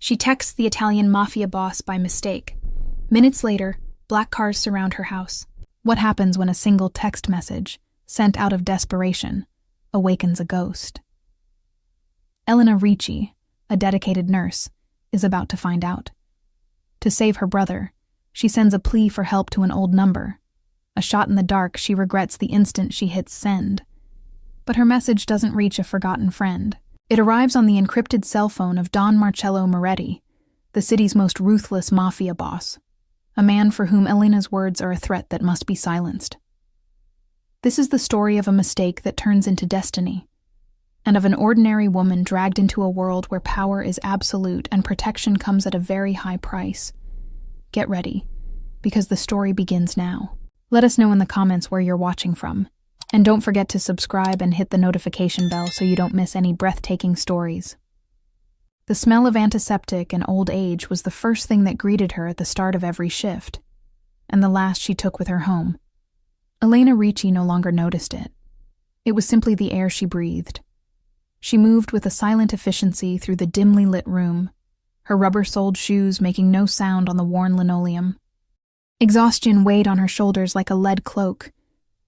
She texts the Italian Mafia boss by mistake. Minutes later, black cars surround her house. What happens when a single text message, sent out of desperation, awakens a ghost? Elena Ricci, a dedicated nurse, is about to find out. To save her brother, she sends a plea for help to an old number. A shot in the dark she regrets the instant she hits send. But her message doesn't reach a forgotten friend. It arrives on the encrypted cell phone of Don Marcello Moretti, the city's most ruthless mafia boss, a man for whom Elena's words are a threat that must be silenced. This is the story of a mistake that turns into destiny, and of an ordinary woman dragged into a world where power is absolute and protection comes at a very high price. Get ready, because the story begins now. Let us know in the comments where you're watching from. And don't forget to subscribe and hit the notification bell so you don't miss any breathtaking stories. The smell of antiseptic and old age was the first thing that greeted her at the start of every shift, and the last she took with her home. Elena Ricci no longer noticed it. It was simply the air she breathed. She moved with a silent efficiency through the dimly lit room, her rubber-soled shoes making no sound on the worn linoleum. Exhaustion weighed on her shoulders like a lead cloak,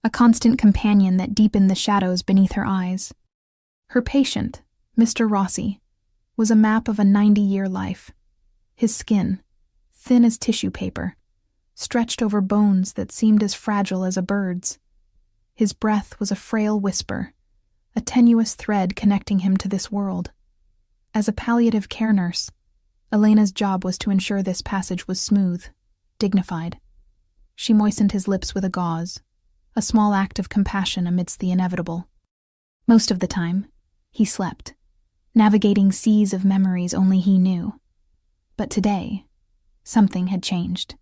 a constant companion that deepened the shadows beneath her eyes. Her patient, Mr. Rossi, was a map of a 90-year life. His skin, thin as tissue paper, stretched over bones that seemed as fragile as a bird's. His breath was a frail whisper, a tenuous thread connecting him to this world. As a palliative care nurse, Elena's job was to ensure this passage was smooth, dignified. She moistened his lips with a gauze, a small act of compassion amidst the inevitable. Most of the time, he slept, navigating seas of memories only he knew. But today, something had changed.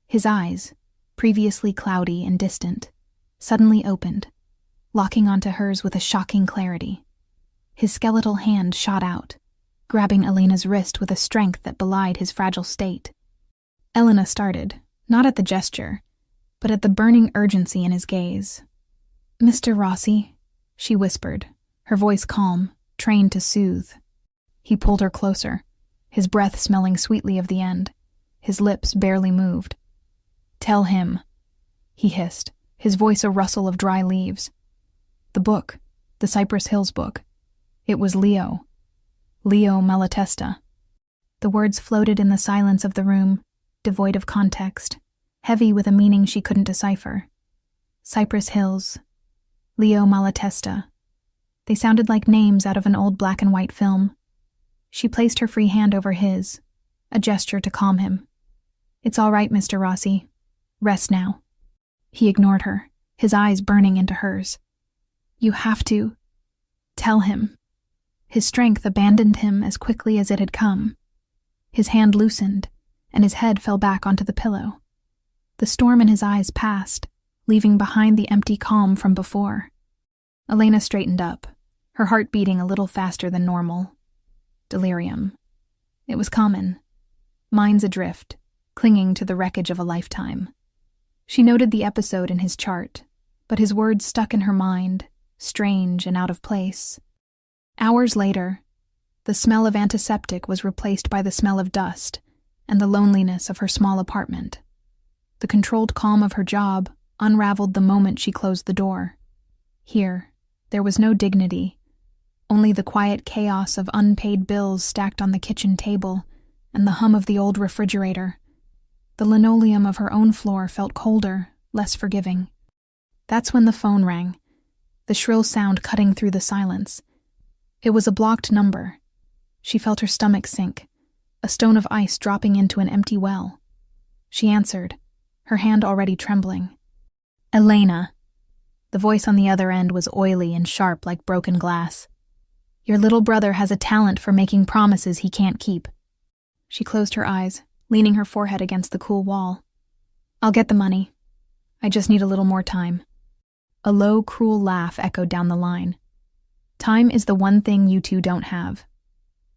His eyes, previously cloudy and distant, suddenly opened, locking onto hers with a shocking clarity. His skeletal hand shot out, grabbing Elena's wrist with a strength that belied his fragile state. Elena started, not at the gesture, but at the burning urgency in his gaze. "Mr. Rossi," she whispered, her voice calm, trained to soothe. He pulled her closer, his breath smelling sweetly of the end. His lips barely moved. "Tell him," he hissed, his voice a rustle of dry leaves. The book, the Cypress Hills book. It was Leo Malatesta. The words floated in the silence of the room, devoid of context, heavy with a meaning she couldn't decipher. Cypress Hills, Leo Malatesta. They sounded like names out of an old black and white film. She placed her free hand over his, a gesture to calm him. "It's all right, Mr. Rossi. Rest now." He ignored her, his eyes burning into hers. "You have to tell him." His strength abandoned him as quickly as it had come. His hand loosened, and his head fell back onto the pillow. The storm in his eyes passed, leaving behind the empty calm from before. Elena straightened up, her heart beating a little faster than normal. Delirium. It was common. Minds adrift, clinging to the wreckage of a lifetime. She noted the episode in his chart, but his words stuck in her mind, strange and out of place. Hours later, the smell of antiseptic was replaced by the smell of dust and the loneliness of her small apartment. The controlled calm of her job unraveled the moment she closed the door. Here, there was no dignity, only the quiet chaos of unpaid bills stacked on the kitchen table and the hum of the old refrigerator. The linoleum of her own floor felt colder, less forgiving. That's when the phone rang, the shrill sound cutting through the silence. It was a blocked number. She felt her stomach sink, a stone of ice dropping into an empty well. She answered, her hand already trembling. "Elena." The voice on the other end was oily and sharp like broken glass. "Your little brother has a talent for making promises he can't keep." She closed her eyes, leaning her forehead against the cool wall. "I'll get the money. I just need a little more time." A low, cruel laugh echoed down the line. "Time is the one thing you two don't have.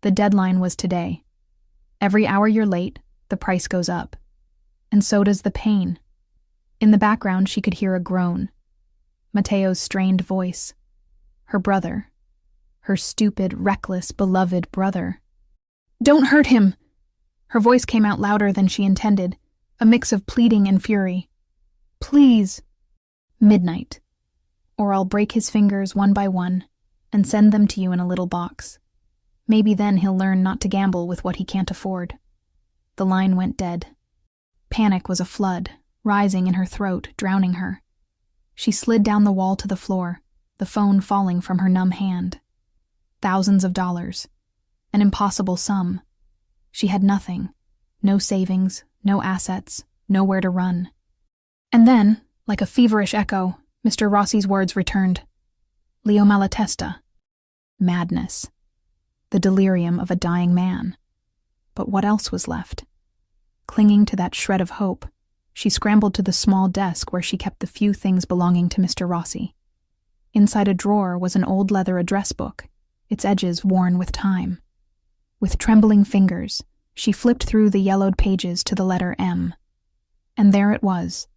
The deadline was today. Every hour you're late, the price goes up. And so does the pain." In the background, she could hear a groan. Matteo's strained voice. Her brother. Her stupid, reckless, beloved brother. Don't hurt him! Her voice came out louder than she intended, a mix of pleading and fury. Please. Midnight. Or I'll break his fingers one by one and send them to you in a little box. Maybe then he'll learn not to gamble with what he can't afford. The line went dead. Panic was a flood, rising in her throat, drowning her. She slid down the wall to the floor, the phone falling from her numb hand. Thousands of dollars. An impossible sum. She had nothing. No savings, no assets, nowhere to run. And then, like a feverish echo, Mr. Rossi's words returned. Leo Malatesta. Madness. The delirium of a dying man. But what else was left? Clinging to that shred of hope, she scrambled to the small desk where she kept the few things belonging to Mr. Rossi. Inside a drawer was an old leather address book, its edges worn with time. With trembling fingers, she flipped through the yellowed pages to the letter M. And there it was.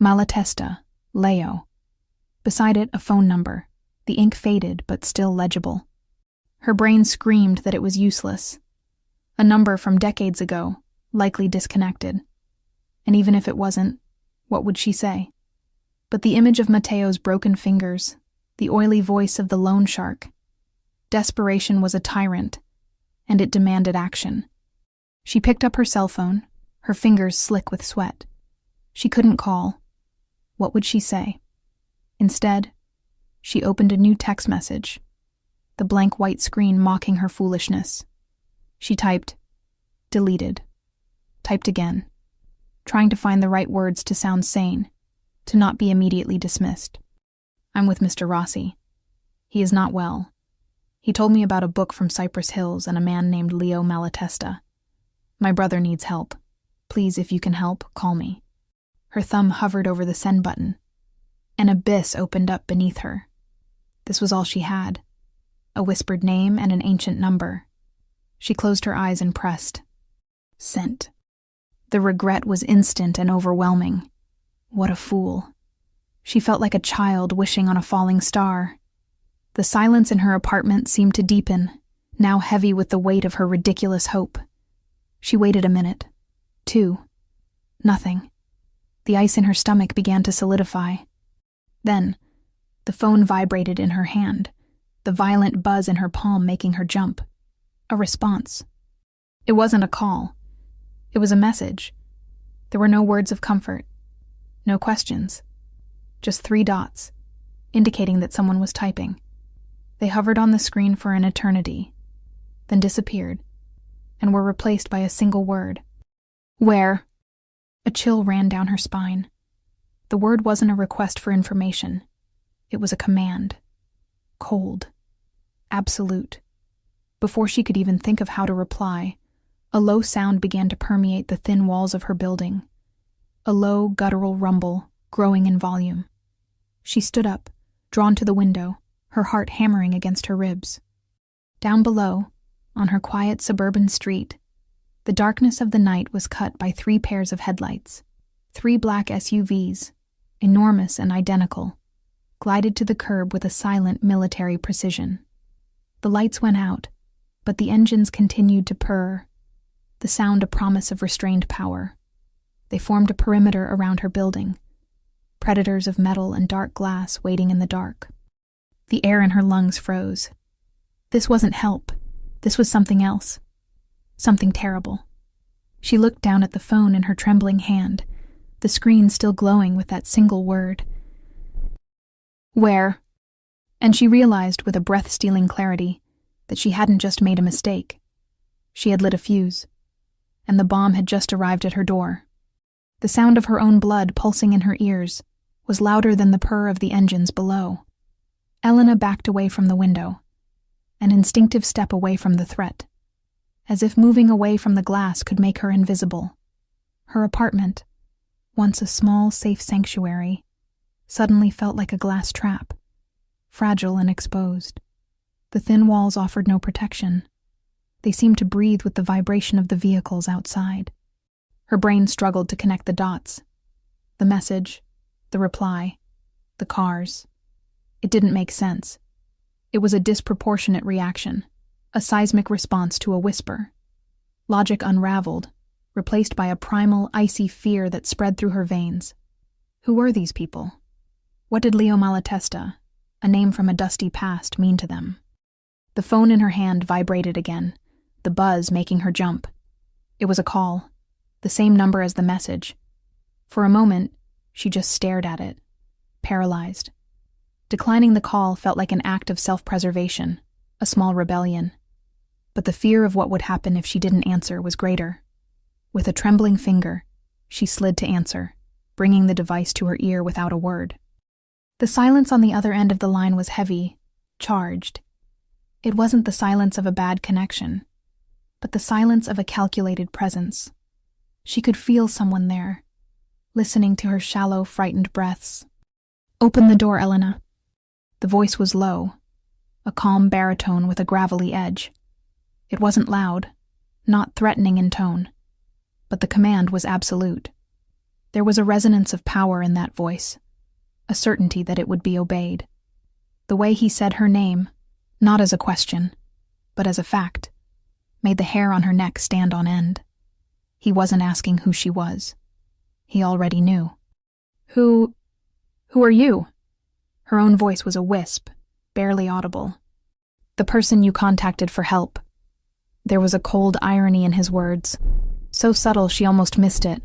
Malatesta, Leo. Beside it, a phone number, the ink faded but still legible. Her brain screamed that it was useless. A number from decades ago, likely disconnected. And even if it wasn't, what would she say? But the image of Mateo's broken fingers, the oily voice of the loan shark. Desperation was a tyrant, and it demanded action. She picked up her cell phone, her fingers slick with sweat. She couldn't call. What would she say? Instead, she opened a new text message, the blank white screen mocking her foolishness. She typed, deleted. Typed again, trying to find the right words to sound sane, to not be immediately dismissed. I'm with Mr. Rossi. He is not well. He told me about a book from Cypress Hills and a man named Leo Malatesta. My brother needs help. Please, if you can help, call me. Her thumb hovered over the send button. An abyss opened up beneath her. This was all she had. A whispered name and an ancient number. She closed her eyes and pressed. Sent. The regret was instant and overwhelming. What a fool. She felt like a child wishing on a falling star. The silence in her apartment seemed to deepen, now heavy with the weight of her ridiculous hope. She waited a minute. 2. Nothing. The ice in her stomach began to solidify. Then, the phone vibrated in her hand, the violent buzz in her palm making her jump. A response. It wasn't a call. It was a message. There were no words of comfort. No questions. Just 3 dots, indicating that someone was typing. They hovered on the screen for an eternity, then disappeared, and were replaced by a single word. Where? A chill ran down her spine. The word wasn't a request for information. It was a command. Cold. Absolute. Before she could even think of how to reply, a low sound began to permeate the thin walls of her building. A low, guttural rumble, growing in volume. She stood up, drawn to the window, her heart hammering against her ribs. Down below, on her quiet suburban street, the darkness of the night was cut by 3 pairs of headlights. 3 black SUVs, enormous and identical, glided to the curb with a silent military precision. The lights went out, but the engines continued to purr, the sound a promise of restrained power. They formed a perimeter around her building, predators of metal and dark glass waiting in the dark. The air in her lungs froze. This wasn't help. This was something else. Something terrible. She looked down at the phone in her trembling hand, the screen still glowing with that single word. Where? And she realized with a breath-stealing clarity that she hadn't just made a mistake. She had lit a fuse, and the bomb had just arrived at her door. The sound of her own blood pulsing in her ears was louder than the purr of the engines below. Elena backed away from the window, an instinctive step away from the threat, as if moving away from the glass could make her invisible. Her apartment, once a small, safe sanctuary, suddenly felt like a glass trap, fragile and exposed. The thin walls offered no protection. They seemed to breathe with the vibration of the vehicles outside. Her brain struggled to connect the dots. The message, the reply, the cars. It didn't make sense. It was a disproportionate reaction, a seismic response to a whisper. logic unraveled, replaced by a primal, icy fear that spread through her veins. Who were these people? What did Leo Malatesta, a name from a dusty past, mean to them? The phone in her hand vibrated again, the buzz making her jump. It was a call, the same number as the message. For a moment, she just stared at it, paralyzed. Declining the call felt like an act of self-preservation, a small rebellion. But the fear of what would happen if she didn't answer was greater. With a trembling finger, she slid to answer, bringing the device to her ear without a word. The silence on the other end of the line was heavy, charged. It wasn't the silence of a bad connection, but the silence of a calculated presence. She could feel someone there, listening to her shallow, frightened breaths. "Open the door, Elena." The voice was low, a calm baritone with a gravelly edge. It wasn't loud, not threatening in tone, but the command was absolute. There was a resonance of power in that voice, a certainty that it would be obeyed. The way he said her name, not as a question, but as a fact, made the hair on her neck stand on end. He wasn't asking who she was. He already knew. Who are you?" Her own voice was a wisp, barely audible. "The person you contacted for help." There was a cold irony in his words, so subtle she almost missed it.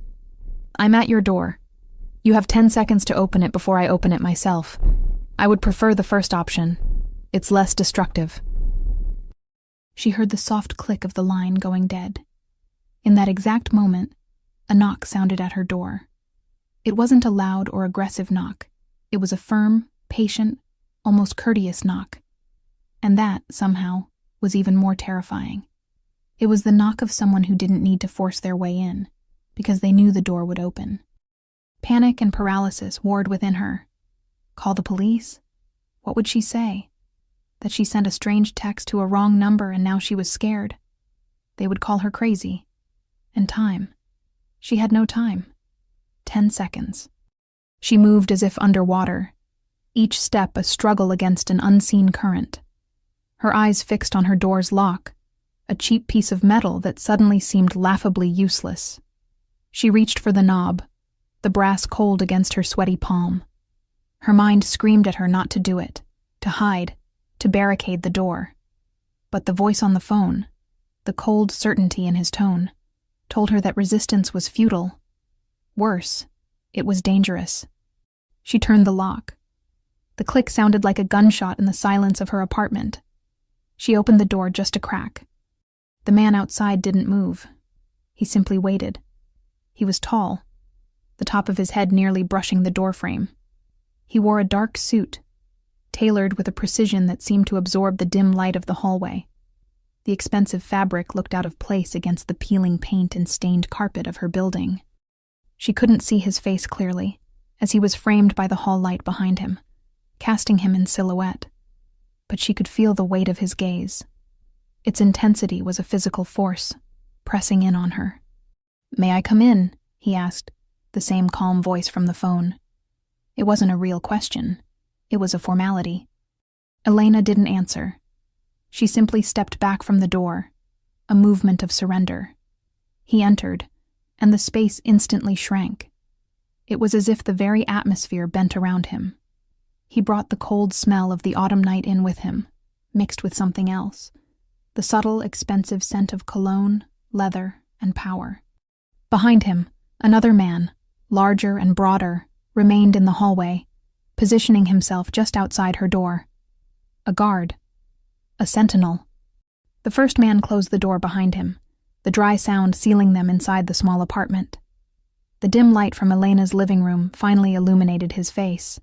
"I'm at your door. You have 10 seconds to open it before I open it myself. I would prefer the first option. It's less destructive." She heard the soft click of the line going dead. In that exact moment, a knock sounded at her door. It wasn't a loud or aggressive knock. It was a firm, patient, almost courteous knock. And that, somehow, was even more terrifying. It was the knock of someone who didn't need to force their way in, because they knew the door would open. Panic and paralysis warred within her. Call the police? What would she say? That she sent a strange text to a wrong number and now she was scared. They would call her crazy. And time. She had no time. 10 seconds. She moved as if underwater, each step a struggle against an unseen current. Her eyes fixed on her door's lock, a cheap piece of metal that suddenly seemed laughably useless. She reached for the knob, the brass cold against her sweaty palm. Her mind screamed at her not to do it, to hide, to barricade the door. But the voice on the phone, the cold certainty in his tone, told her that resistance was futile. Worse, it was dangerous. She turned the lock. The click sounded like a gunshot in the silence of her apartment. She opened the door just a crack. The man outside didn't move. He simply waited. He was tall, the top of his head nearly brushing the doorframe. He wore a dark suit, tailored with a precision that seemed to absorb the dim light of the hallway. The expensive fabric looked out of place against the peeling paint and stained carpet of her building. She couldn't see his face clearly, as he was framed by the hall light behind him, casting him in silhouette. But she could feel the weight of his gaze. Its intensity was a physical force, pressing in on her. "May I come in?" he asked, the same calm voice from the phone. It wasn't a real question. It was a formality. Elena didn't answer. She simply stepped back from the door, a movement of surrender. He entered, and the space instantly shrank. It was as if the very atmosphere bent around him. He brought the cold smell of the autumn night in with him, mixed with something else, the subtle, expensive scent of cologne, leather, and power. Behind him, another man, larger and broader, remained in the hallway, positioning himself just outside her door. A guard. A sentinel. The first man closed the door behind him, the dry sound sealing them inside the small apartment. The dim light from Elena's living room finally illuminated his face.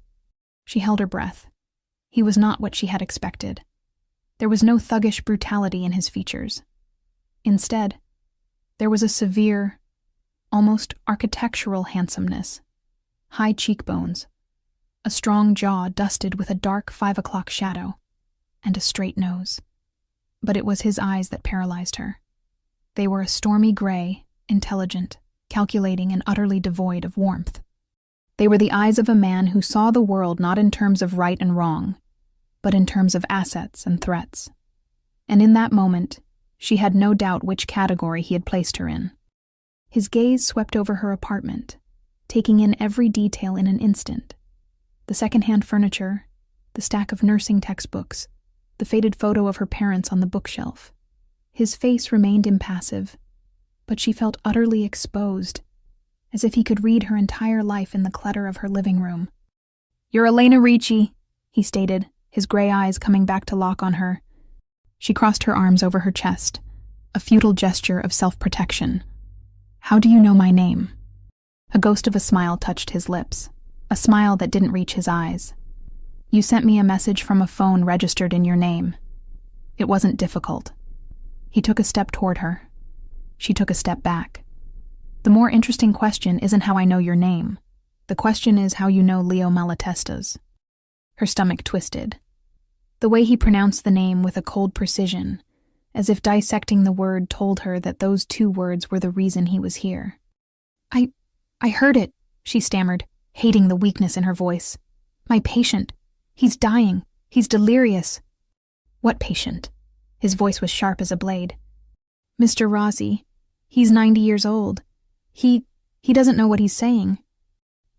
She held her breath. He was not what she had expected. There was no thuggish brutality in his features. Instead, there was a severe, almost architectural handsomeness. High cheekbones, a strong jaw dusted with a dark 5 o'clock shadow, and a straight nose. But it was his eyes that paralyzed her. They were a stormy gray, intelligent, calculating, and utterly devoid of warmth. They were the eyes of a man who saw the world not in terms of right and wrong, but in terms of assets and threats. And in that moment, She had no doubt which category he had placed her in. His gaze swept over her apartment, taking in every detail in an instant. The second-hand furniture, the stack of nursing textbooks, the faded photo of her parents on the bookshelf. His face remained impassive, but she felt utterly exposed, as if he could read her entire life in the clutter of her living room. "You're Elena Ricci," he stated, his gray eyes coming back to lock on her. She crossed her arms over her chest, a futile gesture of self-protection. "How do you know my name?" A ghost of a smile touched his lips, a smile that didn't reach his eyes. "You sent me a message from a phone registered in your name. It wasn't difficult." He took a step toward her. She took a step back. "The more interesting question isn't how I know your name. The question is how you know Leo Malatesta's." Her stomach twisted. The way he pronounced the name with a cold precision, as if dissecting the word told her that those two words were the reason he was here. I heard it," she stammered, hating the weakness in her voice. "My patient. He's dying. He's delirious." "What patient?" His voice was sharp as a blade. "Mr. Rossi. He's 90 years old. He doesn't know what he's saying."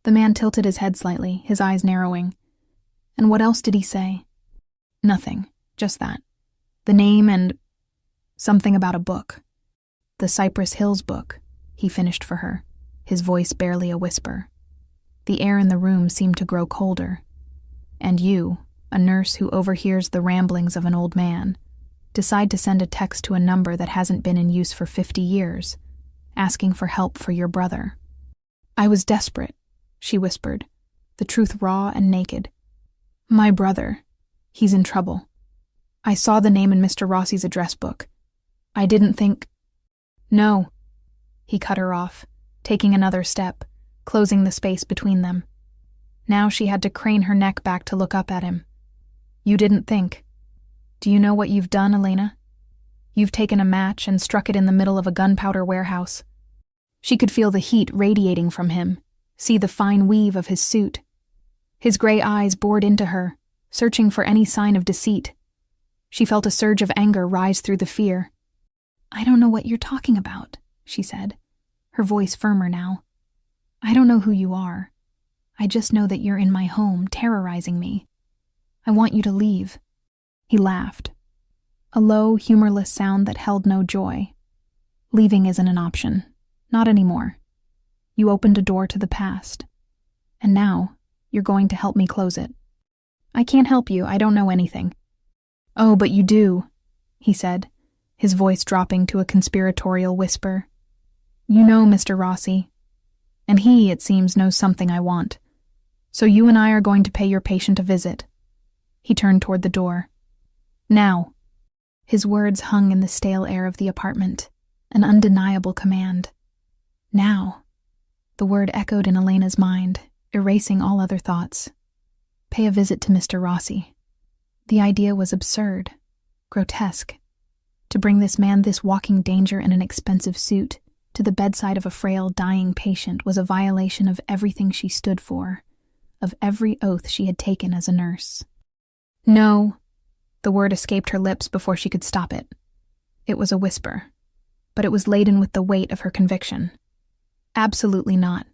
The man tilted his head slightly, his eyes narrowing. "And what else did he say?" "Nothing. Just that. The name and something about a book. The Cypress Hills book," he finished for her, his voice barely a whisper. The air in the room seemed to grow colder. "And you, a nurse who overhears the ramblings of an old man, decide to send a text to a number that hasn't been in use for 50 years, asking for help for your brother." "I was desperate," she whispered, the truth raw and naked. "My brother. He's in trouble. I saw the name in Mr. Rossi's address book. I didn't think—" "No." He cut her off, taking another step, closing the space between them. Now she had to crane her neck back to look up at him. "You didn't think. Do you know what you've done, Elena? You've taken a match and struck it in the middle of a gunpowder warehouse." She could feel the heat radiating from him, see the fine weave of his suit. His gray eyes bored into her, searching for any sign of deceit. She felt a surge of anger rise through the fear. "I don't know what you're talking about," she said, her voice firmer now. "I don't know who you are. I just know that you're in my home, terrorizing me. I want you to leave." He laughed, a low, humorless sound that held no joy. "Leaving isn't an option. Not anymore. You opened a door to the past. And now, you're going to help me close it." "I can't help you. I don't know anything." "Oh, but you do," he said, his voice dropping to a conspiratorial whisper. "You know Mr. Rossi. And he, it seems, knows something I want. So you and I are going to pay your patient a visit." He turned toward the door. "Now." His words hung in the stale air of the apartment, an undeniable command. Now. The word echoed in Elena's mind, erasing all other thoughts. Pay a visit to Mr. Rossi. The idea was absurd, grotesque. To bring this man this walking danger in an expensive suit to the bedside of a frail, dying patient was a violation of everything she stood for, of every oath she had taken as a nurse. "No." The word escaped her lips before she could stop it. It was a whisper, but it was laden with the weight of her conviction. "Absolutely not.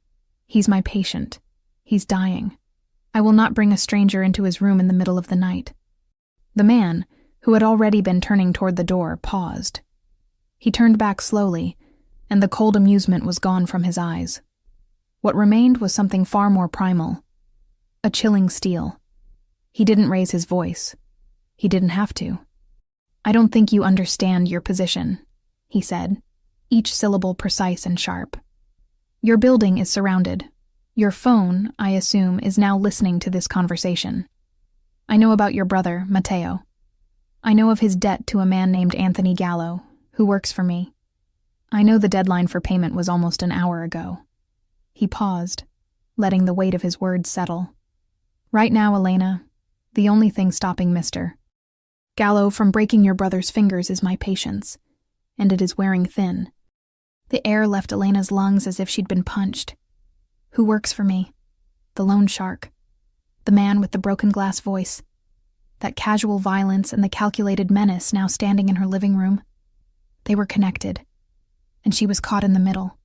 He's my patient. He's dying. I will not bring a stranger into his room in the middle of the night." The man, who had already been turning toward the door, paused. He turned back slowly, and the cold amusement was gone from his eyes. What remained was something far more primal, a chilling steel. He didn't raise his voice. He didn't have to. "I don't think you understand your position," he said, each syllable precise and sharp. "Your building is surrounded. Your phone, I assume, is now listening to this conversation. I know about your brother, Matteo. I know of his debt to a man named Anthony Gallo, who works for me. I know the deadline for payment was almost an hour ago." He paused, letting the weight of his words settle. "Right now, Elena, the only thing stopping Mr. Gallo from breaking your brother's fingers is my patience, and it is wearing thin." The air left Elena's lungs as if she'd been punched. "Who works for me? The loan shark. The man with the broken glass voice. That casual violence and the calculated menace now standing in her living room. They were connected, and she was caught in the middle.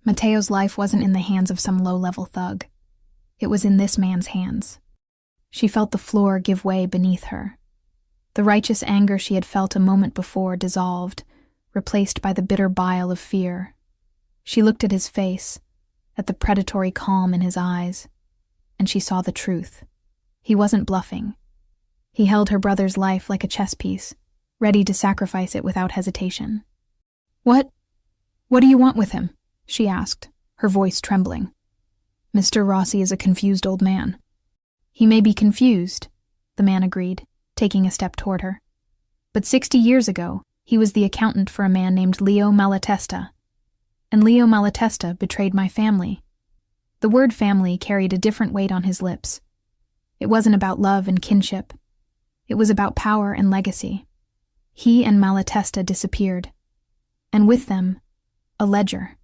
Mateo's life wasn't in the hands of some low-level thug. It was in this man's hands. She felt the floor give way beneath her. The righteous anger she had felt a moment before dissolved, replaced by the bitter bile of fear. She looked at his face, at the predatory calm in his eyes, and she saw the truth. He wasn't bluffing. He held her brother's life like a chess piece, ready to sacrifice it without hesitation. What do you want with him?" she asked, her voice trembling. "Mr. Rossi is a confused old man." "He may be confused," the man agreed, taking a step toward her. "But 60 years ago, he was the accountant for a man named Leo Malatesta. And Leo Malatesta betrayed my family." The word family carried a different weight on his lips. It wasn't about love and kinship. It was about power and legacy. He and Malatesta disappeared. And with them, a ledger.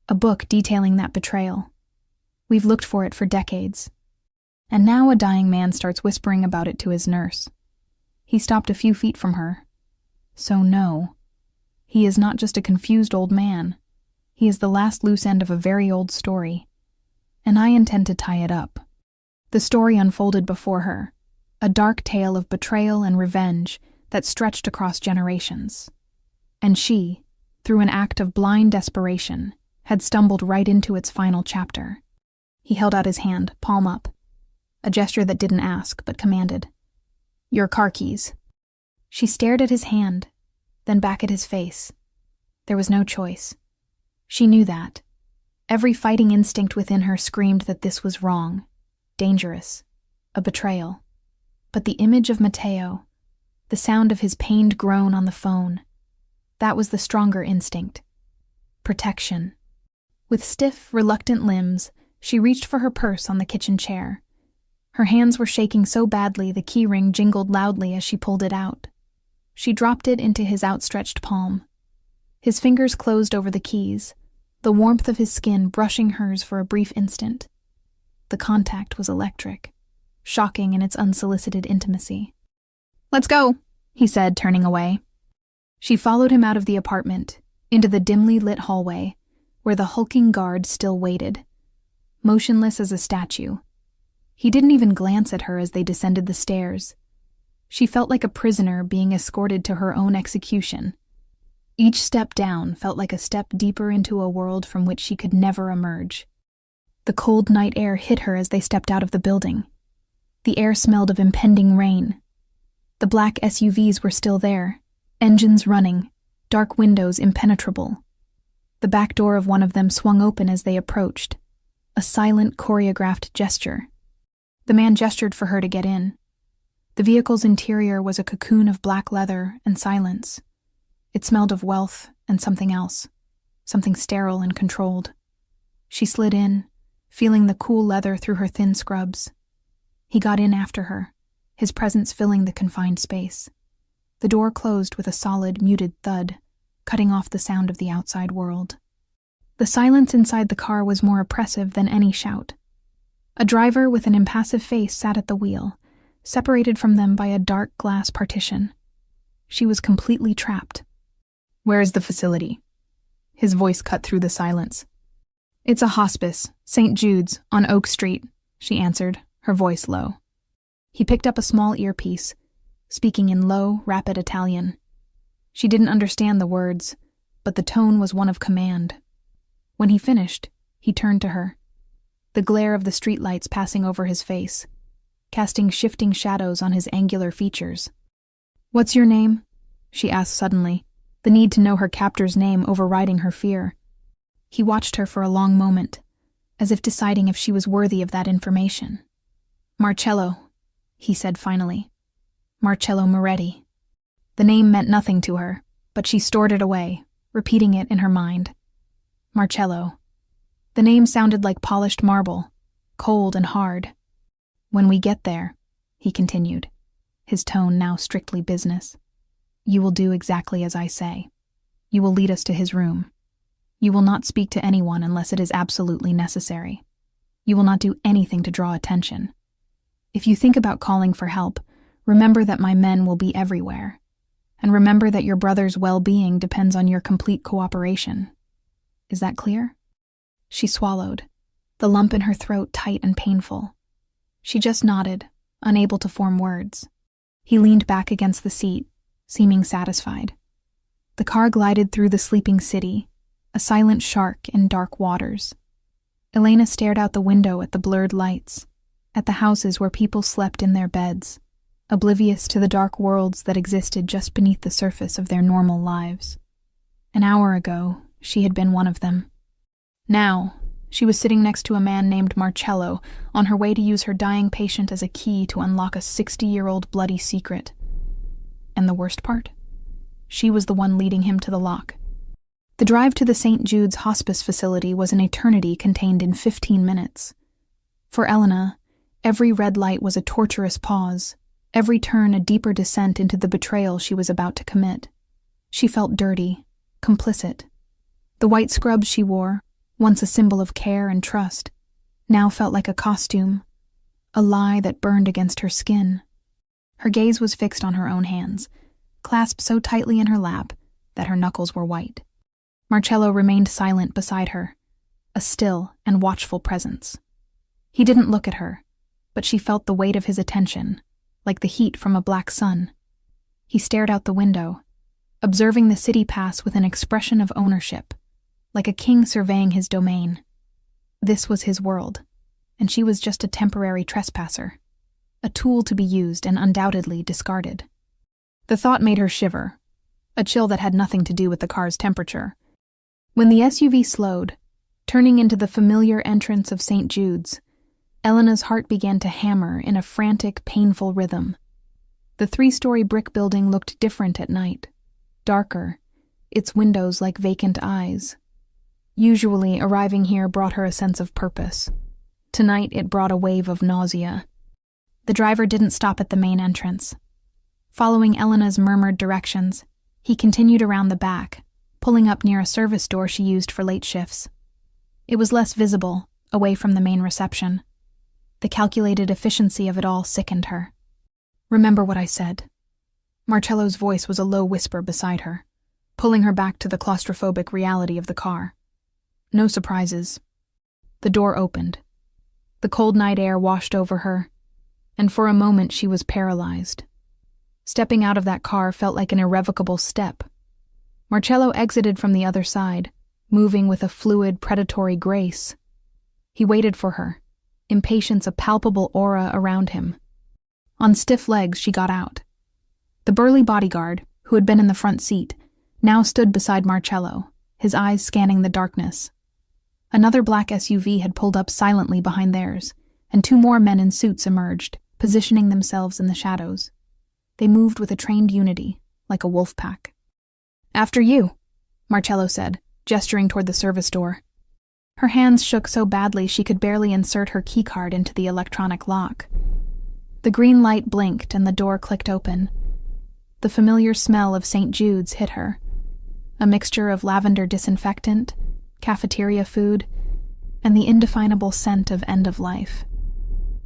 A book detailing that betrayal. We've looked for it for decades. And now a dying man starts whispering about it to his nurse. He stopped a few feet from her. So no, he is not just a confused old man. He is the last loose end of a very old story. And I intend to tie it up. The story unfolded before her, a dark tale of betrayal and revenge that stretched across generations. And she, through an act of blind desperation, had stumbled right into its final chapter. He held out his hand, palm up, a gesture that didn't ask but commanded. "Your car keys." She stared at his hand, then back at his face. There was no choice. She knew that. Every fighting instinct within her screamed that this was wrong, dangerous, a betrayal. But the image of Mateo, the sound of his pained groan on the phone, that was the stronger instinct. Protection. With stiff, reluctant limbs, she reached for her purse on the kitchen chair. Her hands were shaking so badly the keyring jingled loudly as she pulled it out. She dropped it into his outstretched palm. His fingers closed over the keys, the warmth of his skin brushing hers for a brief instant. The contact was electric, shocking in its unsolicited intimacy. "Let's go," he said, turning away. She followed him out of the apartment, into the dimly lit hallway, where the hulking guard still waited, motionless as a statue. He didn't even glance at her as they descended the stairs. She felt like a prisoner being escorted to her own execution. Each step down felt like a step deeper into a world from which she could never emerge. The cold night air hit her as they stepped out of the building. The air smelled of impending rain. The black SUVs were still there, engines running, dark windows impenetrable. The back door of one of them swung open as they approached, a silent, choreographed gesture. The man gestured for her to get in. The vehicle's interior was a cocoon of black leather and silence. It smelled of wealth and something else, something sterile and controlled. She slid in, feeling the cool leather through her thin scrubs. He got in after her, his presence filling the confined space. The door closed with a solid, muted thud, cutting off the sound of the outside world. The silence inside the car was more oppressive than any shout. A driver with an impassive face sat at the wheel, separated from them by a dark glass partition. She was completely trapped. "Where is the facility?" His voice cut through the silence. "It's a hospice, St. Jude's, on Oak Street," she answered, her voice low. He picked up a small earpiece, speaking in low, rapid Italian. She didn't understand the words, but the tone was one of command. When he finished, he turned to her, the glare of the streetlights passing over his face, casting shifting shadows on his angular features. "What's your name?" she asked suddenly, the need to know her captor's name overriding her fear. He watched her for a long moment, as if deciding if she was worthy of that information. "Marcello," he said finally. "Marcello Moretti." The name meant nothing to her, but she stored it away, repeating it in her mind. Marcello. The name sounded like polished marble, cold and hard. "When we get there," he continued, his tone now strictly business, "you will do exactly as I say. You will lead us to his room. You will not speak to anyone unless it is absolutely necessary. You will not do anything to draw attention. If you think about calling for help, remember that my men will be everywhere. and remember that your brother's well-being depends on your complete cooperation. Is that clear? She swallowed, the lump in her throat tight and painful. She just nodded, unable to form words. He leaned back against the seat, seeming satisfied. The car glided through the sleeping city, a silent shark in dark waters. Elena stared out the window at the blurred lights, at the houses where people slept in their beds, oblivious to the dark worlds that existed just beneath the surface of their normal lives. An hour ago, she had been one of them. Now, she was sitting next to a man named Marcello, on her way to use her dying patient as a key to unlock a 60-year-old bloody secret. And the worst part? She was the one leading him to the lock. The drive to the St. Jude's hospice facility was an eternity contained in 15 minutes. For Elena, every red light was a torturous pause, every turn a deeper descent into the betrayal she was about to commit. She felt dirty, complicit. The white scrubs she wore, once a symbol of care and trust, now felt like a costume, a lie that burned against her skin. Her gaze was fixed on her own hands, clasped so tightly in her lap that her knuckles were white. Marcello remained silent beside her, a still and watchful presence. He didn't look at her, but she felt the weight of his attention, like the heat from a black sun. He stared out the window, observing the city pass with an expression of ownership, like a king surveying his domain. This was his world, and she was just a temporary trespasser, a tool to be used and undoubtedly discarded. The thought made her shiver, a chill that had nothing to do with the car's temperature. When the SUV slowed, turning into the familiar entrance of St. Jude's, Elena's heart began to hammer in a frantic, painful rhythm. The 3-story brick building looked different at night, darker, its windows like vacant eyes. Usually, arriving here brought her a sense of purpose. Tonight, it brought a wave of nausea. The driver didn't stop at the main entrance. Following Elena's murmured directions, he continued around the back, pulling up near a service door she used for late shifts. It was less visible, away from the main reception. The calculated efficiency of it all sickened her. "Remember what I said." Marcello's voice was a low whisper beside her, pulling her back to the claustrophobic reality of the car. No surprises. The door opened. The cold night air washed over her, and for a moment she was paralyzed. Stepping out of that car felt like an irrevocable step. Marcello exited from the other side, moving with a fluid, predatory grace. He waited for her, impatience a palpable aura around him. On stiff legs, she got out. The burly bodyguard, who had been in the front seat, now stood beside Marcello, his eyes scanning the darkness. Another black SUV had pulled up silently behind theirs, and 2 more men in suits emerged, positioning themselves in the shadows. They moved with a trained unity, like a wolf pack. "After you," Marcello said, gesturing toward the service door. Her hands shook so badly she could barely insert her keycard into the electronic lock. The green light blinked and the door clicked open. The familiar smell of St. Jude's hit her, a mixture of lavender disinfectant, cafeteria food, and the indefinable scent of end of life.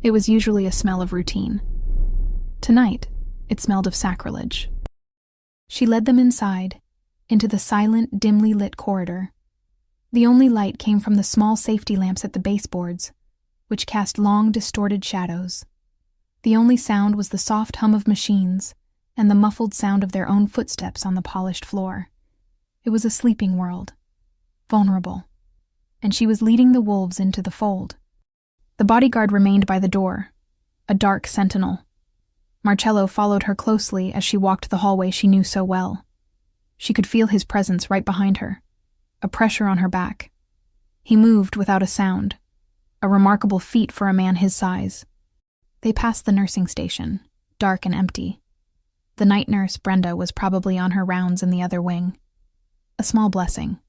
It was usually a smell of routine. Tonight, it smelled of sacrilege. She led them inside, into the silent, dimly lit corridor. The only light came from the small safety lamps at the baseboards, which cast long, distorted shadows. The only sound was the soft hum of machines and the muffled sound of their own footsteps on the polished floor. It was a sleeping world, vulnerable, and she was leading the wolves into the fold. The bodyguard remained by the door, a dark sentinel. Marcello followed her closely as she walked the hallway she knew so well. She could feel his presence right behind her, a pressure on her back. He moved without a sound, a remarkable feat for a man his size. They passed the nursing station, dark and empty. The night nurse, Brenda, was probably on her rounds in the other wing. A small blessing.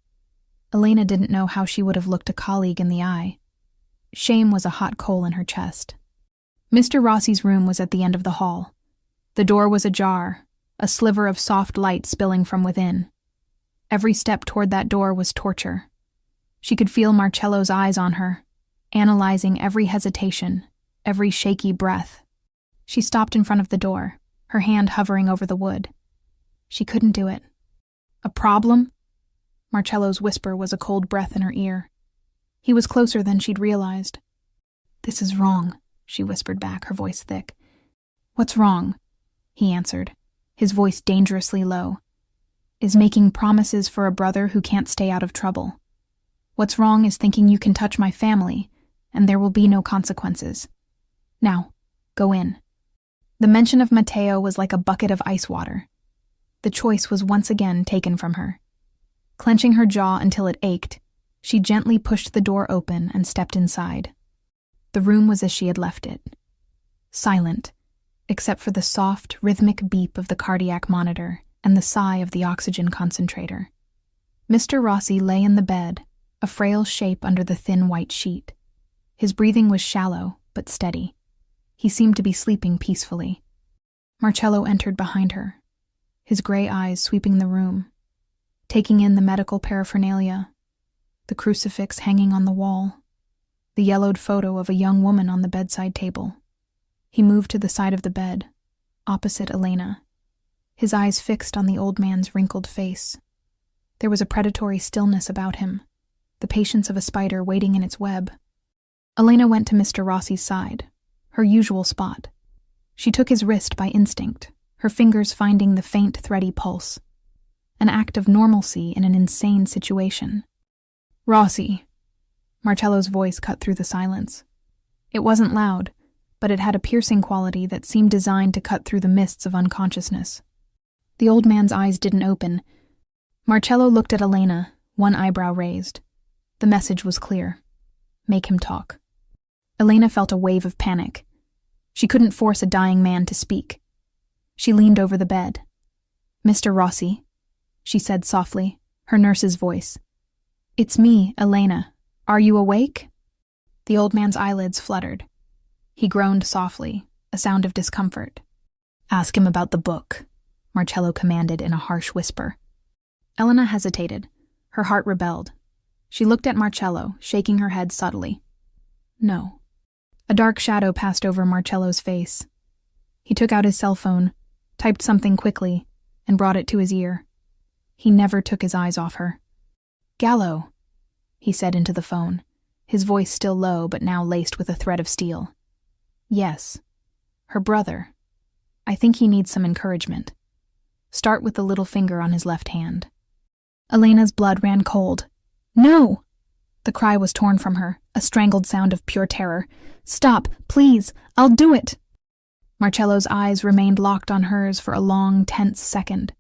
Elena didn't know how she would have looked a colleague in the eye. Shame was a hot coal in her chest. Mr. Rossi's room was at the end of the hall. The door was ajar, a sliver of soft light spilling from within. Every step toward that door was torture. She could feel Marcello's eyes on her, analyzing every hesitation, every shaky breath. She stopped in front of the door, her hand hovering over the wood. She couldn't do it. A problem? Marcello's whisper was a cold breath in her ear. He was closer than she'd realized. "This is wrong," she whispered back, her voice thick. "What's wrong?" he answered, his voice dangerously low. "Is making promises for a brother who can't stay out of trouble. What's wrong is thinking you can touch my family, and there will be no consequences. Now, go in." The mention of Matteo was like a bucket of ice water. The choice was once again taken from her. Clenching her jaw until it ached, she gently pushed the door open and stepped inside. The room was as she had left it. Silent, except for the soft, rhythmic beep of the cardiac monitor and the sigh of the oxygen concentrator. Mr. Rossi lay in the bed, a frail shape under the thin white sheet. His breathing was shallow, but steady. He seemed to be sleeping peacefully. Marcello entered behind her, his gray eyes sweeping the room, taking in the medical paraphernalia, the crucifix hanging on the wall, the yellowed photo of a young woman on the bedside table. He moved to the side of the bed, opposite Elena, his eyes fixed on the old man's wrinkled face. There was a predatory stillness about him, the patience of a spider waiting in its web. Elena went to Mr. Rossi's side, her usual spot. She took his wrist by instinct, her fingers finding the faint, thready pulse. An act of normalcy in an insane situation. "Rossi." Marcello's voice cut through the silence. It wasn't loud, but it had a piercing quality that seemed designed to cut through the mists of unconsciousness. The old man's eyes didn't open. Marcello looked at Elena, one eyebrow raised. The message was clear. Make him talk. Elena felt a wave of panic. She couldn't force a dying man to speak. She leaned over the bed. "Mr. Rossi," she said softly, her nurse's voice. "It's me, Elena. Are you awake?" The old man's eyelids fluttered. He groaned softly, a sound of discomfort. "Ask him about the book," Marcello commanded in a harsh whisper. Elena hesitated. Her heart rebelled. She looked at Marcello, shaking her head subtly. "No." A dark shadow passed over Marcello's face. He took out his cell phone, typed something quickly, and brought it to his ear. He never took his eyes off her. "Gallo," he said into the phone, his voice still low but now laced with a thread of steel. "Yes. Her brother. I think he needs some encouragement. Start with the little finger on his left hand." Elena's blood ran cold. "No!" The cry was torn from her, a strangled sound of pure terror. "Stop, please! I'll do it!" Marcello's eyes remained locked on hers for a long, tense second.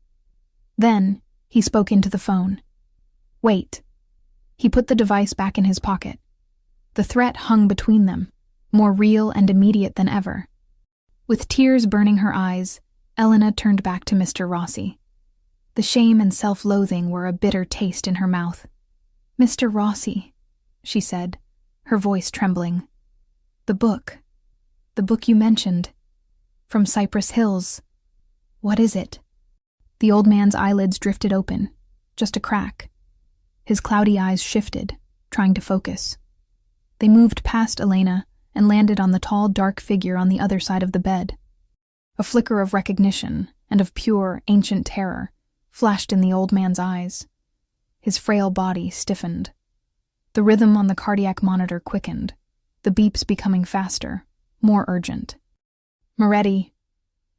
Then, he spoke into the phone. "Wait." He put the device back in his pocket. The threat hung between them, more real and immediate than ever. With tears burning her eyes, Elena turned back to Mr. Rossi. The shame and self-loathing were a bitter taste in her mouth. "Mr. Rossi," she said, her voice trembling. The book you mentioned. From Cypress Hills. What is it?" The old man's eyelids drifted open, just a crack. His cloudy eyes shifted, trying to focus. They moved past Elena and landed on the tall, dark figure on the other side of the bed. A flicker of recognition and of pure, ancient terror flashed in the old man's eyes. His frail body stiffened. The rhythm on the cardiac monitor quickened, the beeps becoming faster, more urgent. Moretti.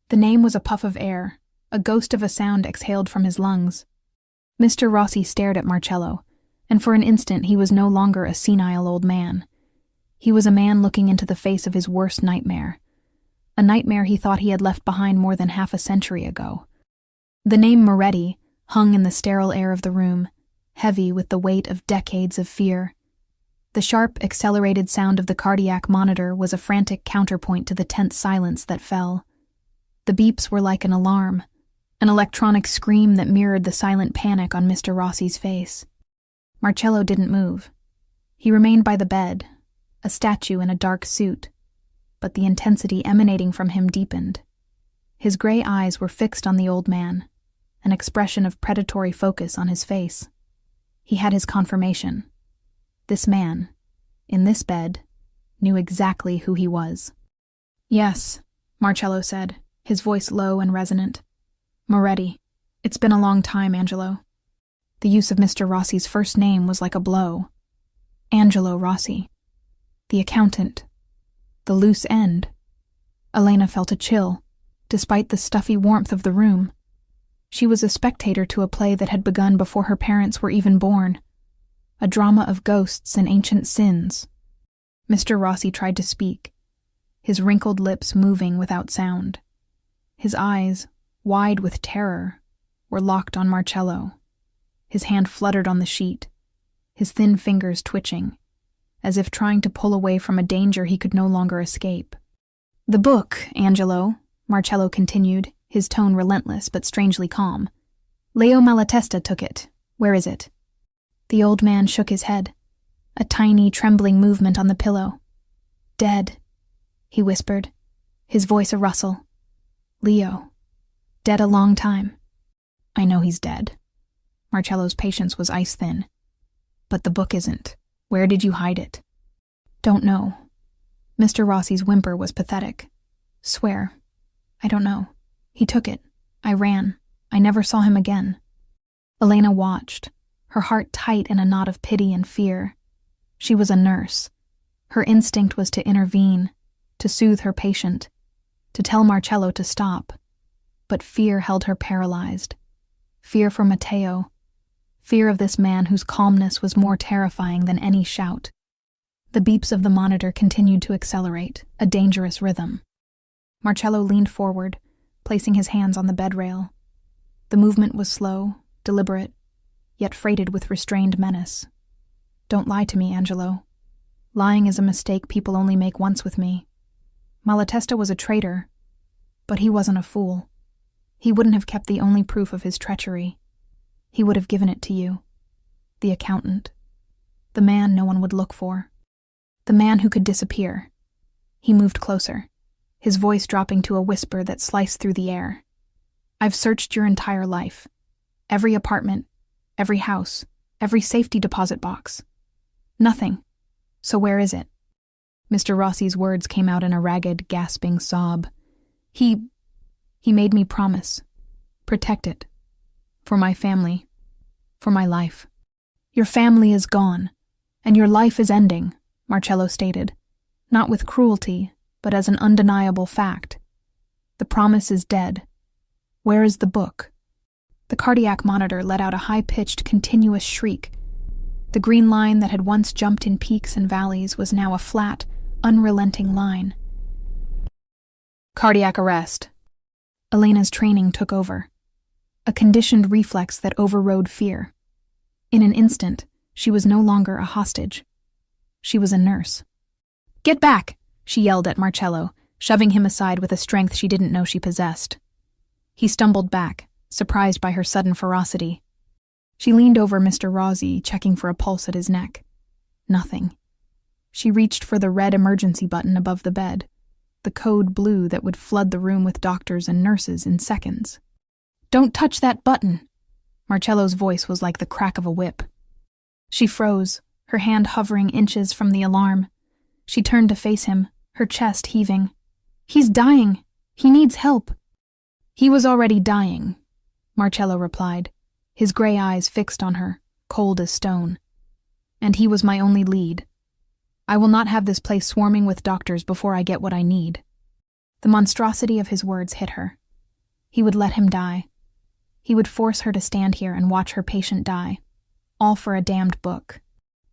The name was a puff of air, a ghost of a sound exhaled from his lungs. Mr. Rossi stared at Marcello, and for an instant he was no longer a senile old man. He was a man looking into the face of his worst nightmare, a nightmare he thought he had left behind more than half a century ago. The name Moretti hung in the sterile air of the room, heavy with the weight of decades of fear. The sharp, accelerated sound of the cardiac monitor was a frantic counterpoint to the tense silence that fell. The beeps were like an alarm, an electronic scream that mirrored the silent panic on Mr. Rossi's face. Marcello didn't move. He remained by the bed, a statue in a dark suit, but the intensity emanating from him deepened. His gray eyes were fixed on the old man, an expression of predatory focus on his face. He had his confirmation. This man, in this bed, knew exactly who he was. "Yes," Marcello said, his voice low and resonant. "Moretti. It's been a long time, Angelo. The use of Mr. Rossi's first name was like a blow. Angelo Rossi. The accountant. The loose end. Elena felt a chill, despite the stuffy warmth of the room. She was a spectator to a play that had begun before her parents were even born. A drama of ghosts and ancient sins. Mr. Rossi tried to speak, his wrinkled lips moving without sound. His eyes, wide with terror, were locked on Marcello. His hand fluttered on the sheet, his thin fingers twitching, as if trying to pull away from a danger he could no longer escape. "The book, Angelo," Marcello continued, his tone relentless but strangely calm. "Leo Malatesta took it. Where is it?" The old man shook his head, a tiny, trembling movement on the pillow. "Dead," he whispered, his voice a rustle. "Leo. Dead a long time." "I know he's dead." Marcello's patience was ice-thin. "But the book isn't. Where did you hide it?" "Don't know." Mr. Rossi's whimper was pathetic. "Swear. I don't know. He took it. I ran. I never saw him again." Elena watched, her heart tight in a knot of pity and fear. She was a nurse. Her instinct was to intervene, to soothe her patient, to tell Marcello to stop. But fear held her paralyzed. Fear for Matteo. Fear of this man whose calmness was more terrifying than any shout. The beeps of the monitor continued to accelerate, a dangerous rhythm. Marcello leaned forward, placing his hands on the bed rail. The movement was slow, deliberate, yet freighted with restrained menace. "Don't lie to me, Angelo. Lying is a mistake people only make once with me. Malatesta was a traitor, but he wasn't a fool. He wouldn't have kept the only proof of his treachery. He would have given it to you. The accountant. The man no one would look for. The man who could disappear." He moved closer, his voice dropping to a whisper that sliced through the air. "I've searched your entire life. Every apartment, every house, every safety deposit box. Nothing. So where is it?" Mr. Rossi's words came out in a ragged, gasping sob. He made me promise. Protect it. For my family. For my life." "Your family is gone, and your life is ending," Marcello stated, not with cruelty, but as an undeniable fact. "The promise is dead. Where is the book?" The cardiac monitor let out a high-pitched, continuous shriek. The green line that had once jumped in peaks and valleys was now a flat, unrelenting line. "Cardiac arrest." Elena's training took over, a conditioned reflex that overrode fear. In an instant, she was no longer a hostage. She was a nurse. "Get back!" she yelled at Marcello, shoving him aside with a strength she didn't know she possessed. He stumbled back, surprised by her sudden ferocity. She leaned over Mr. Rossi, checking for a pulse at his neck. Nothing. She reached for the red emergency button above the bed, the code blue that would flood the room with doctors and nurses in seconds. "Don't touch that button!" Marcello's voice was like the crack of a whip. She froze, her hand hovering inches from the alarm. She turned to face him, her chest heaving. "He's dying. He needs help." "He was already dying," Marcello replied, his gray eyes fixed on her, cold as stone. "And he was my only lead. I will not have this place swarming with doctors before I get what I need." The monstrosity of his words hit her. He would let him die. He would force her to stand here and watch her patient die, all for a damned book.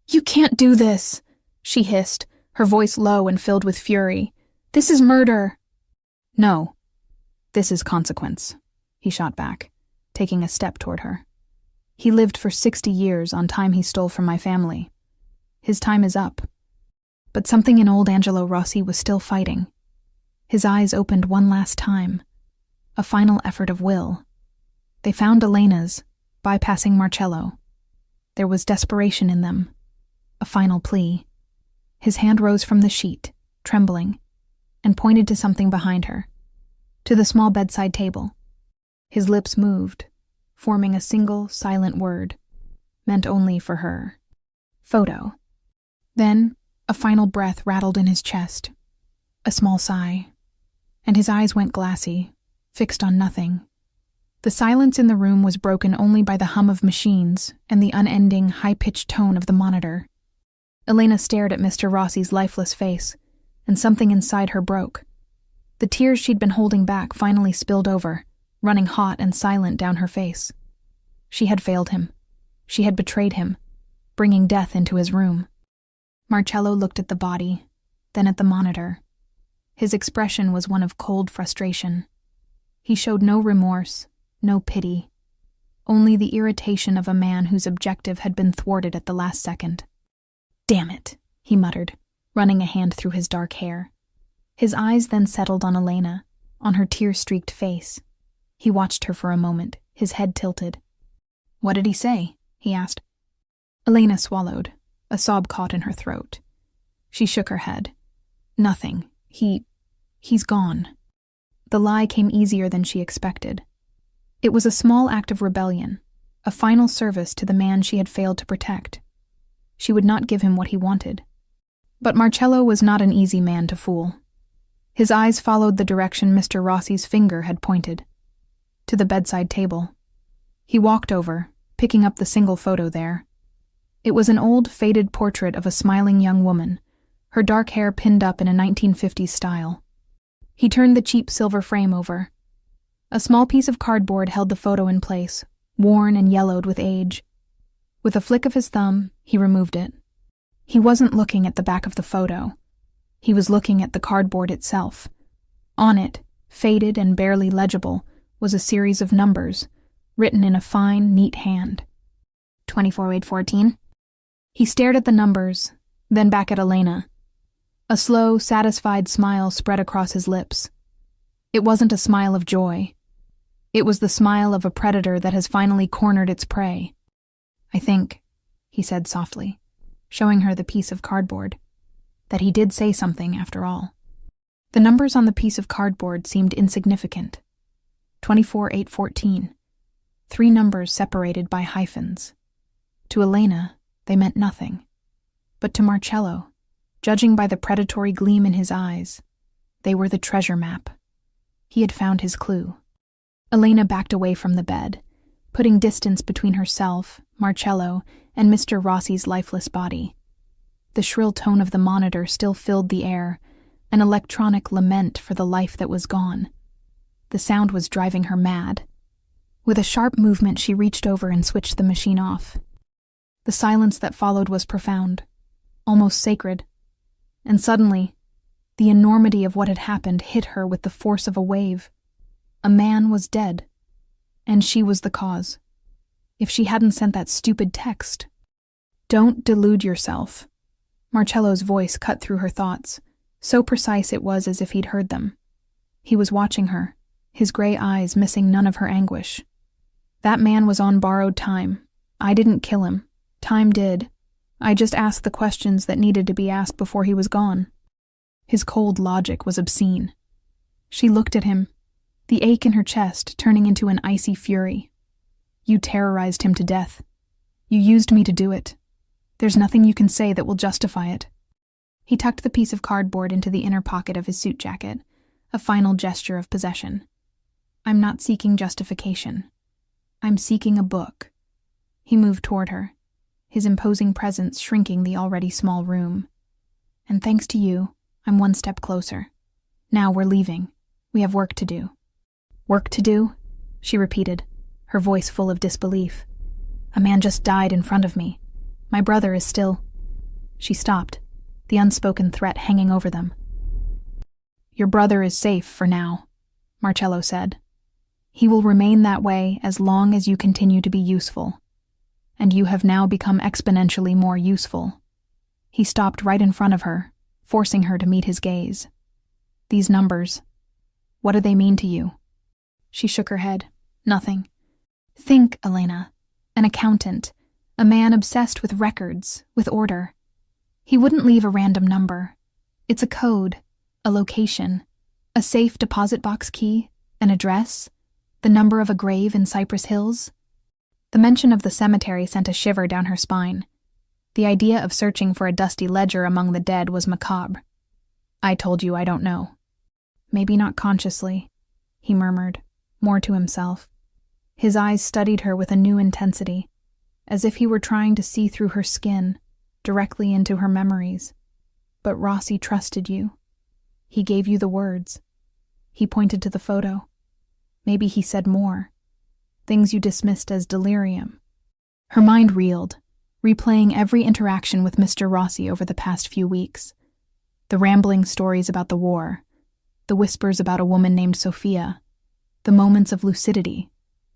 "You can't do this," she hissed, her voice low and filled with fury. "This is murder." "No, this is consequence," he shot back, taking a step toward her. "He lived for 60 years on time he stole from my family. His time is up." But something in old Angelo Rossi was still fighting. His eyes opened one last time, a final effort of will. They found Elena's, bypassing Marcello. There was desperation in them, a final plea. His hand rose from the sheet, trembling, and pointed to something behind her, to the small bedside table. His lips moved, forming a single, silent word, meant only for her. "Photo." Then, a final breath rattled in his chest, a small sigh, and his eyes went glassy, fixed on nothing, The silence in the room was broken only by the hum of machines and the unending, high-pitched tone of the monitor. Elena stared at Mr. Rossi's lifeless face, and something inside her broke. The tears she'd been holding back finally spilled over, running hot and silent down her face. She had failed him. She had betrayed him, bringing death into his room. Marcello looked at the body, then at the monitor. His expression was one of cold frustration. He showed no remorse, no pity, only the irritation of a man whose objective had been thwarted at the last second. "Damn it," he muttered, running a hand through his dark hair. His eyes then settled on Elena, on her tear-streaked face. He watched her for a moment, his head tilted. "What did he say?" he asked. Elena swallowed. A sob caught in her throat. She shook her head. "Nothing. He's gone." The lie came easier than she expected. It was a small act of rebellion, a final service to the man she had failed to protect. She would not give him what he wanted. But Marcello was not an easy man to fool. His eyes followed the direction Mr. Rossi's finger had pointed, to the bedside table. He walked over, picking up the single photo there. It was an old, faded portrait of a smiling young woman, her dark hair pinned up in a 1950s style. He turned the cheap silver frame over. A small piece of cardboard held the photo in place, worn and yellowed with age. With a flick of his thumb, he removed it. He wasn't looking at the back of the photo. He was looking at the cardboard itself. On it, faded and barely legible, was a series of numbers, written in a fine, neat hand. 24-8-14. He stared at the numbers, then back at Elena. A slow, satisfied smile spread across his lips. It wasn't a smile of joy. It was the smile of a predator that has finally cornered its prey. "I think," he said softly, showing her the piece of cardboard, "that he did say something after all." The numbers on the piece of cardboard seemed insignificant. 24-8-14. 3 numbers separated by hyphens. To Elena, they meant nothing. But to Marcello, judging by the predatory gleam in his eyes, they were the treasure map. He had found his clue. Elena backed away from the bed, putting distance between herself, Marcello, and Mr. Rossi's lifeless body. The shrill tone of the monitor still filled the air, an electronic lament for the life that was gone. The sound was driving her mad. With a sharp movement, she reached over and switched the machine off. The silence that followed was profound, almost sacred. And suddenly, the enormity of what had happened hit her with the force of a wave. A man was dead, and she was the cause. If she hadn't sent that stupid text. "Don't delude yourself." Marcello's voice cut through her thoughts, so precise it was as if he'd heard them. He was watching her, his gray eyes missing none of her anguish. "That man was on borrowed time. I didn't kill him. Time did. I just asked the questions that needed to be asked before he was gone." His cold logic was obscene. She looked at him, the ache in her chest turning into an icy fury. "You terrorized him to death. You used me to do it. There's nothing you can say that will justify it." He tucked the piece of cardboard into the inner pocket of his suit jacket, a final gesture of possession. "I'm not seeking justification. I'm seeking a book." He moved toward her, his imposing presence shrinking the already small room. "And thanks to you, I'm one step closer. Now we're leaving. We have work to do." "Work to do?" she repeated, her voice full of disbelief. "A man just died in front of me. My brother is still—" She stopped, the unspoken threat hanging over them. "Your brother is safe for now," Marcello said. "He will remain that way as long as you continue to be useful. And you have now become exponentially more useful." He stopped right in front of her, forcing her to meet his gaze. "These numbers, what do they mean to you?" She shook her head. "Nothing." "Think, Elena. An accountant. A man obsessed with records, with order. He wouldn't leave a random number. It's a code, a location, a safe deposit box key, an address, the number of a grave in Cypress Hills." The mention of the cemetery sent a shiver down her spine. The idea of searching for a dusty ledger among the dead was macabre. "I told you I don't know." "Maybe not consciously," he murmured, more to himself. His eyes studied her with a new intensity, as if he were trying to see through her skin, directly into her memories. But Rossi trusted you. He gave you the words. He pointed to the photo. Maybe he said more. Things you dismissed as delirium. Her mind reeled, replaying every interaction with Mr. Rossi over the past few weeks. The rambling stories about the war, the whispers about a woman named Sophia, the moments of lucidity,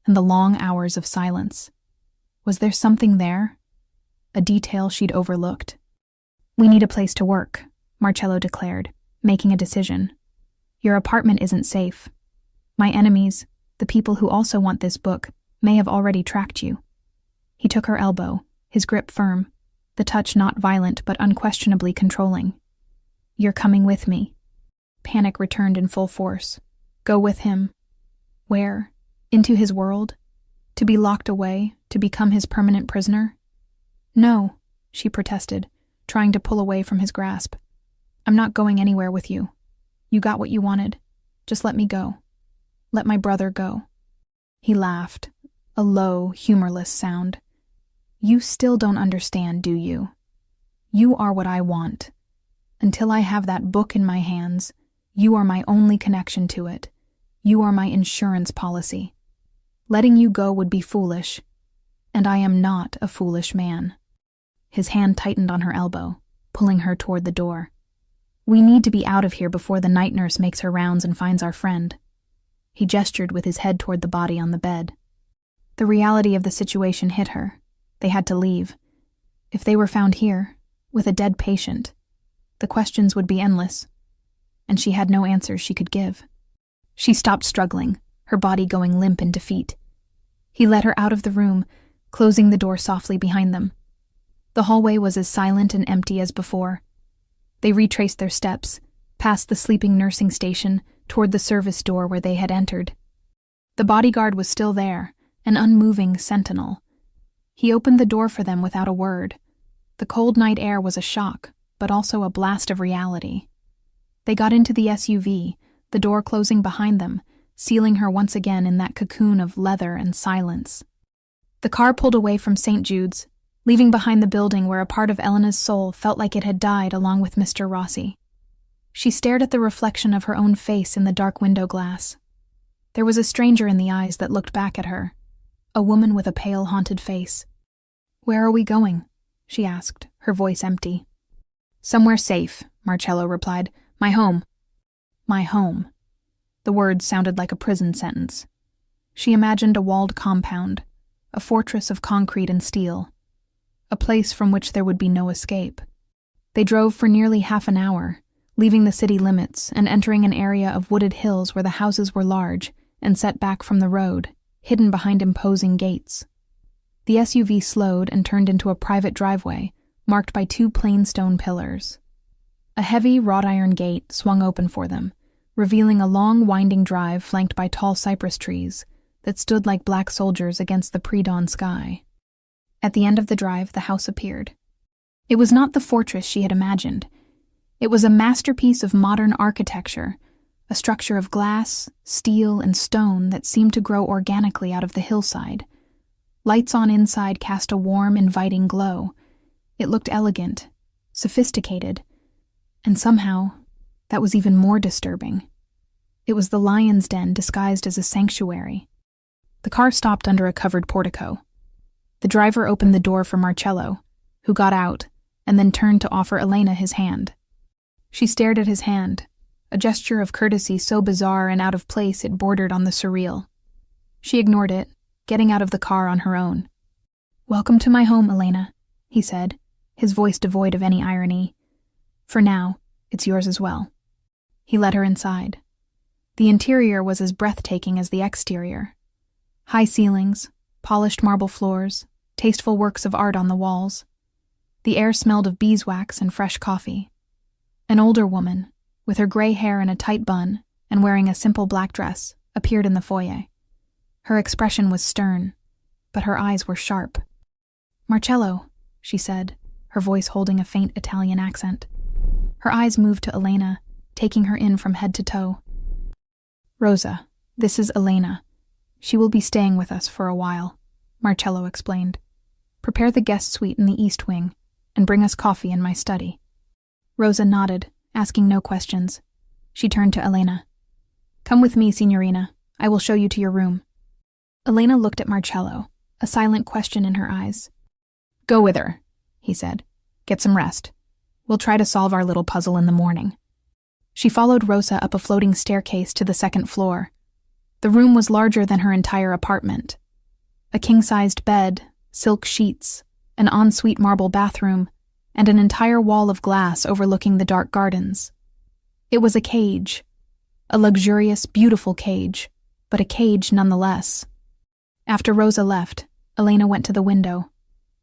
and the long hours of silence. Was there something there? A detail she'd overlooked. "We need a place to work," Marcello declared, making a decision. "Your apartment isn't safe. My enemies, the people who also want this book, may have already tracked you." He took her elbow, his grip firm, the touch not violent but unquestionably controlling. "You're coming with me." Panic returned in full force. Go with him. Where? Into his world? To be locked away, to become his permanent prisoner? "No," she protested, trying to pull away from his grasp. "I'm not going anywhere with you. You got what you wanted. Just let me go. Let my brother go." He laughed, a low, humorless sound. "You still don't understand, do you? You are what I want. Until I have that book in my hands, you are my only connection to it. You are my insurance policy. Letting you go would be foolish, and I am not a foolish man." His hand tightened on her elbow, pulling her toward the door. "We need to be out of here before the night nurse makes her rounds and finds our friend." He gestured with his head toward the body on the bed. The reality of the situation hit her. They had to leave. If they were found here, with a dead patient, the questions would be endless, and she had no answers she could give. She stopped struggling, her body going limp in defeat. He led her out of the room, closing the door softly behind them. The hallway was as silent and empty as before. They retraced their steps, past the sleeping nursing station, toward the service door where they had entered. The bodyguard was still there, an unmoving sentinel. He opened the door for them without a word. The cold night air was a shock, but also a blast of reality. They got into the SUV, the door closing behind them, sealing her once again in that cocoon of leather and silence. The car pulled away from St. Jude's, leaving behind the building where a part of Elena's soul felt like it had died along with Mr. Rossi. She stared at the reflection of her own face in the dark window glass. There was a stranger in the eyes that looked back at her, a woman with a pale, haunted face. "Where are we going?" she asked, her voice empty. "Somewhere safe," Marcello replied. "My home." My home. The words sounded like a prison sentence. She imagined a walled compound, a fortress of concrete and steel, a place from which there would be no escape. They drove for nearly half an hour, leaving the city limits and entering an area of wooded hills where the houses were large and set back from the road, hidden behind imposing gates. The SUV slowed and turned into a private driveway, marked by 2 plain stone pillars. A heavy wrought iron gate swung open for them, revealing a long winding drive flanked by tall cypress trees that stood like black soldiers against the pre-dawn sky. At the end of the drive, the house appeared. It was not the fortress she had imagined. It was a masterpiece of modern architecture, a structure of glass, steel, and stone that seemed to grow organically out of the hillside. Lights on inside cast a warm, inviting glow. It looked elegant, sophisticated, and somehow, that was even more disturbing. It was the lion's den disguised as a sanctuary. The car stopped under a covered portico. The driver opened the door for Marcello, who got out and then turned to offer Elena his hand. She stared at his hand, a gesture of courtesy so bizarre and out of place it bordered on the surreal. She ignored it, getting out of the car on her own. "Welcome to my home, Elena," he said, his voice devoid of any irony. "For now, it's yours as well." He led her inside. The interior was as breathtaking as the exterior. High ceilings, polished marble floors, tasteful works of art on the walls. The air smelled of beeswax and fresh coffee. An older woman, with her gray hair in a tight bun and wearing a simple black dress, appeared in the foyer. Her expression was stern, but her eyes were sharp. "Marcello," she said, her voice holding a faint Italian accent. Her eyes moved to Elena, taking her in from head to toe. "Rosa, this is Elena. She will be staying with us for a while, Marcello explained. Prepare the guest suite in the east wing, and bring us coffee in my study. Rosa nodded, asking no questions. She turned to Elena. Come with me, Signorina. I will show you to your room. Elena looked at Marcello, a silent question in her eyes. Go with her, he said. Get some rest. We'll try to solve our little puzzle in the morning. She followed Rosa up a floating staircase to the second floor. The room was larger than her entire apartment. A king-sized bed, silk sheets, an ensuite marble bathroom, and an entire wall of glass overlooking the dark gardens. It was a cage. A luxurious, beautiful cage, but a cage nonetheless. After Rosa left, Elena went to the window.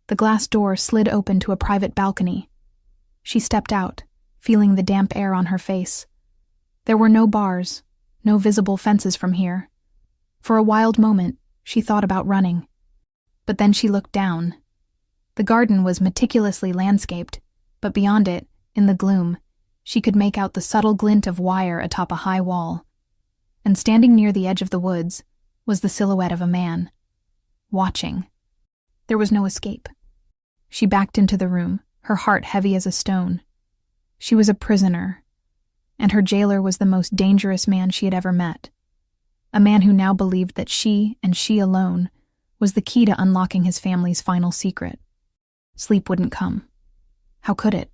The glass door slid open to a private balcony. She stepped out, feeling the damp air on her face. There were no bars, no visible fences from here. For a wild moment, she thought about running. But then she looked down. The garden was meticulously landscaped, but beyond it, in the gloom, she could make out the subtle glint of wire atop a high wall. And standing near the edge of the woods was the silhouette of a man. Watching. There was no escape. She backed into the room, her heart heavy as a stone. She was a prisoner, and her jailer was the most dangerous man she had ever met. A man who now believed that she, and she alone, was the key to unlocking his family's final secret. Sleep wouldn't come. How could it?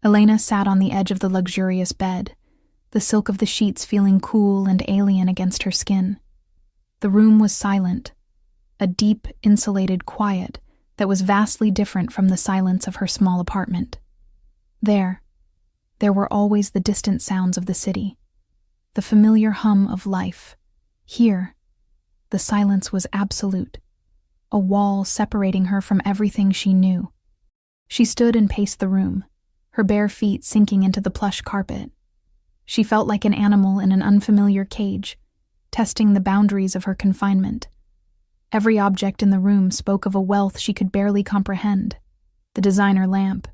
Elena sat on the edge of the luxurious bed, the silk of the sheets feeling cool and alien against her skin. The room was silent, a deep, insulated quiet that was vastly different from the silence of her small apartment. There were always the distant sounds of the city, the familiar hum of life. Here, the silence was absolute, a wall separating her from everything she knew. She stood and paced the room, her bare feet sinking into the plush carpet. She felt like an animal in an unfamiliar cage, testing the boundaries of her confinement. Every object in the room spoke of a wealth she could barely comprehend. The designer lamp,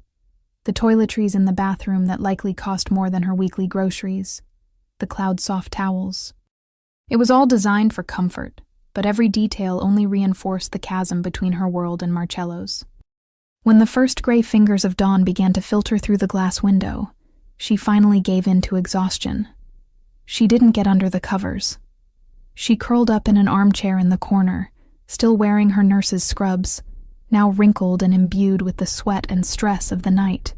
the toiletries in the bathroom that likely cost more than her weekly groceries, the cloud-soft towels. It was all designed for comfort, but every detail only reinforced the chasm between her world and Marcello's. When the first gray fingers of dawn began to filter through the glass window, she finally gave in to exhaustion. She didn't get under the covers. She curled up in an armchair in the corner, still wearing her nurse's scrubs, now wrinkled and imbued with the sweat and stress of the night.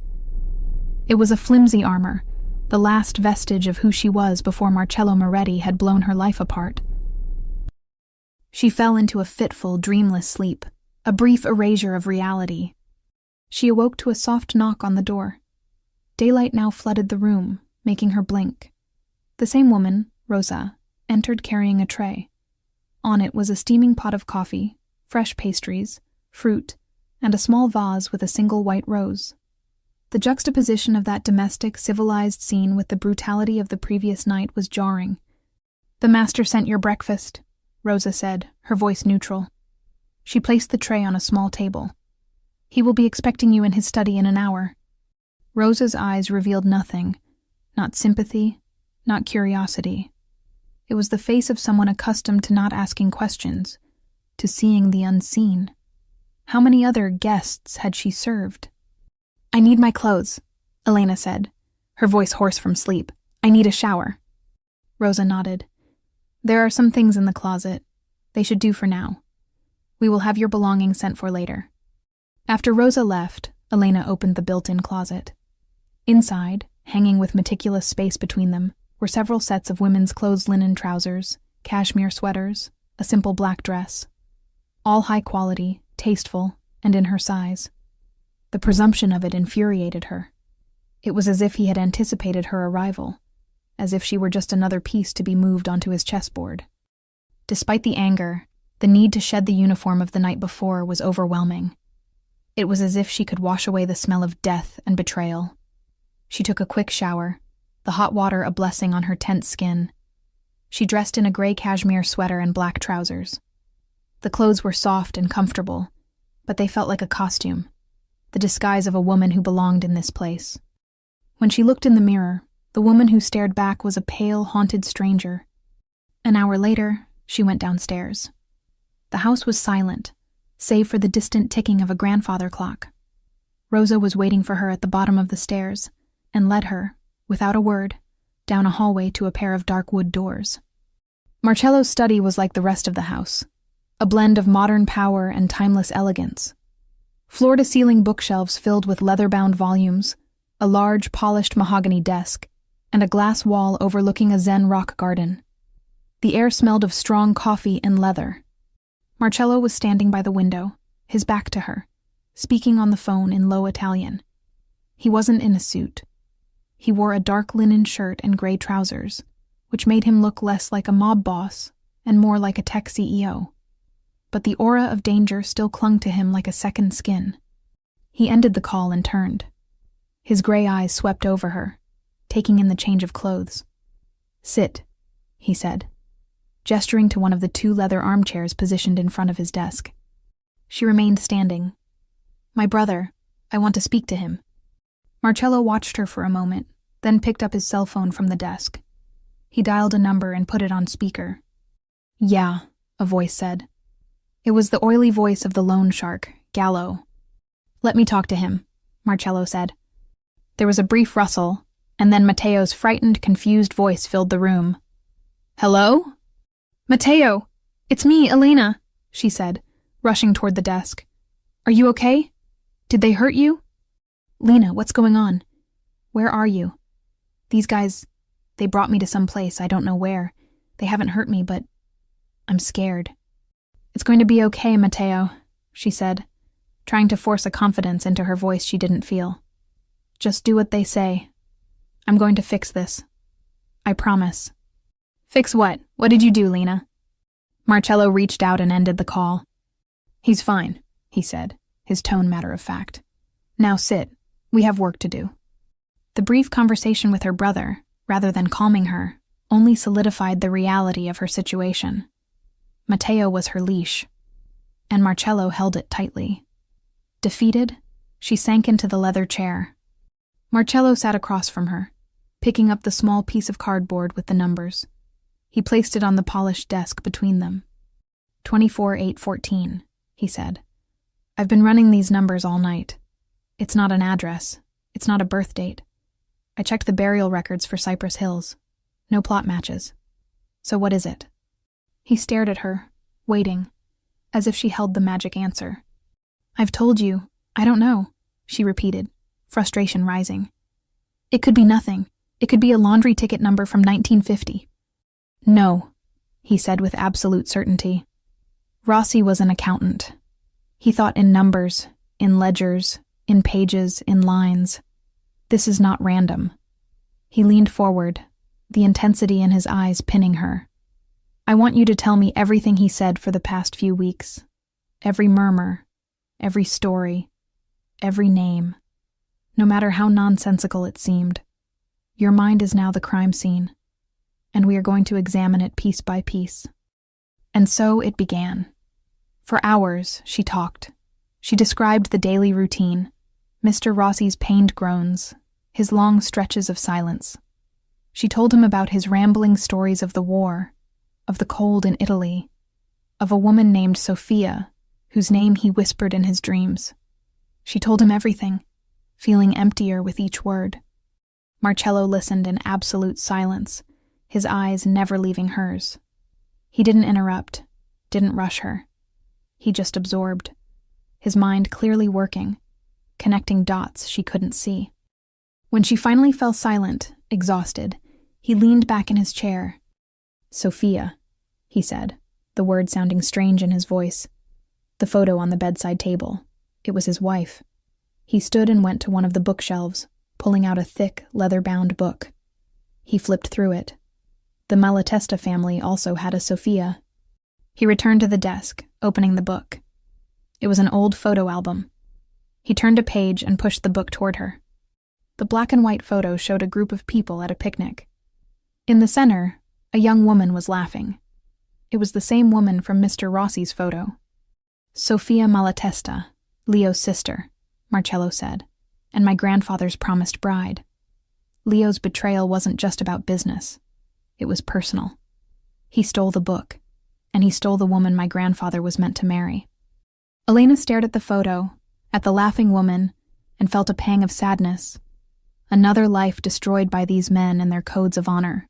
It was a flimsy armor, the last vestige of who she was before Marcello Moretti had blown her life apart. She fell into a fitful, dreamless sleep, a brief erasure of reality. She awoke to a soft knock on the door. Daylight now flooded the room, making her blink. The same woman, Rosa, entered carrying a tray. On it was a steaming pot of coffee, fresh pastries, fruit, and a small vase with a single white rose. The juxtaposition of that domestic, civilized scene with the brutality of the previous night was jarring. "The master sent your breakfast," Rosa said, her voice neutral. She placed the tray on a small table. "He will be expecting you in his study in an hour." Rosa's eyes revealed nothing, not sympathy, not curiosity. It was the face of someone accustomed to not asking questions, to seeing the unseen. How many other guests had she served? "I need my clothes," Elena said, her voice hoarse from sleep. "I need a shower." Rosa nodded. "There are some things in the closet. They should do for now. We will have your belongings sent for later." After Rosa left, Elena opened the built-in closet. Inside, hanging with meticulous space between them, were several sets of women's clothes linen trousers, cashmere sweaters, a simple black dress. All high quality, tasteful, and in her size. The presumption of it infuriated her. It was as if he had anticipated her arrival, as if she were just another piece to be moved onto his chessboard. Despite the anger, the need to shed the uniform of the night before was overwhelming. It was as if she could wash away the smell of death and betrayal. She took a quick shower, the hot water a blessing on her tense skin. She dressed in a gray cashmere sweater and black trousers. The clothes were soft and comfortable, but they felt like a costume, the disguise of a woman who belonged in this place. When she looked in the mirror, the woman who stared back was a pale, haunted stranger. An hour later, She went downstairs. The house was silent, save for the distant ticking of a grandfather clock. Rosa was waiting for her at the bottom of the stairs and led her, without a word, down a hallway to a pair of dark wood doors. Marcello's study was like the rest of the house, a blend of modern power and timeless elegance. Floor-to-ceiling bookshelves filled with leather-bound volumes, a large polished mahogany desk, and a glass wall overlooking a Zen rock garden. The air smelled of strong coffee and leather. Marcello was standing by the window, his back to her, speaking on the phone in low Italian. He wasn't in a suit. He wore a dark linen shirt and gray trousers, which made him look less like a mob boss and more like a tech CEO. But the aura of danger still clung to him like a second skin. He ended the call and turned. His gray eyes swept over her, taking in the change of clothes. "Sit," he said, gesturing to one of the 2 leather armchairs positioned in front of his desk. She remained standing. "My brother, I want to speak to him." Marcello watched her for a moment, then picked up his cell phone from the desk. He dialed a number and put it on speaker. "Yeah," a voice said. It was the oily voice of the loan shark, Gallo. "Let me talk to him," Marcello said. There was a brief rustle, and then Matteo's frightened, confused voice filled the room. "Hello?" "Matteo, it's me, Elena," she said, rushing toward the desk. "Are you okay? Did they hurt you?" "Lena, what's going on? Where are you? These guys, they brought me to some place, I don't know where. They haven't hurt me, but I'm scared." "It's going to be okay, Matteo," she said, trying to force a confidence into her voice she didn't feel. "Just do what they say. I'm going to fix this. I promise." "Fix what? What did you do, Lena?" Marcello reached out and ended the call. "He's fine," he said, his tone matter of fact. "Now sit. We have work to do." The brief conversation with her brother, rather than calming her, only solidified the reality of her situation. Matteo was her leash, and Marcello held it tightly. Defeated, she sank into the leather chair. Marcello sat across from her, picking up the small piece of cardboard with the numbers. He placed it on the polished desk between them. 24-8-14, he said. "I've been running these numbers all night. It's not an address. It's not a birth date. I checked the burial records for Cypress Hills. No plot matches. So what is it?" He stared at her, waiting, as if she held the magic answer. "I've told you. I don't know," she repeated, frustration rising. "It could be nothing. It could be a laundry ticket number from 1950. "No," he said with absolute certainty. Rossi was an accountant. He thought in numbers, in ledgers, in pages, in lines. This is not random. He leaned forward, the intensity in his eyes pinning her. "I want you to tell me everything he said for the past few weeks. Every murmur, every story, every name. No matter how nonsensical it seemed. Your mind is now the crime scene, and we are going to examine it piece by piece." And so it began. For hours, she talked. She described the daily routine, Mr. Rossi's pained groans, his long stretches of silence. She told him about his rambling stories of the war, of the cold in Italy, of a woman named Sophia, whose name he whispered in his dreams. She told him everything, feeling emptier with each word. Marcello listened in absolute silence, his eyes never leaving hers. He didn't interrupt, didn't rush her. He just absorbed, his mind clearly working, connecting dots she couldn't see. When she finally fell silent, exhausted, he leaned back in his chair. "Sophia," he said, the word sounding strange in his voice. The photo on the bedside table. It was his wife. He stood and went to one of the bookshelves, pulling out a thick, leather-bound book. He flipped through it. The Malatesta family also had a Sophia. He returned to the desk, opening the book. It was an old photo album. He turned a page and pushed the book toward her. The black and white photo showed a group of people at a picnic. In the center, a young woman was laughing. It was the same woman from Mr. Rossi's photo. "Sophia Malatesta, Leo's sister," Marcello said, "and my grandfather's promised bride." Leo's betrayal wasn't just about business. It was personal. He stole the book. and he stole the woman my grandfather was meant to marry. Elena stared at the photo, at the laughing woman, and felt a pang of sadness. Another life destroyed by these men and their codes of honor.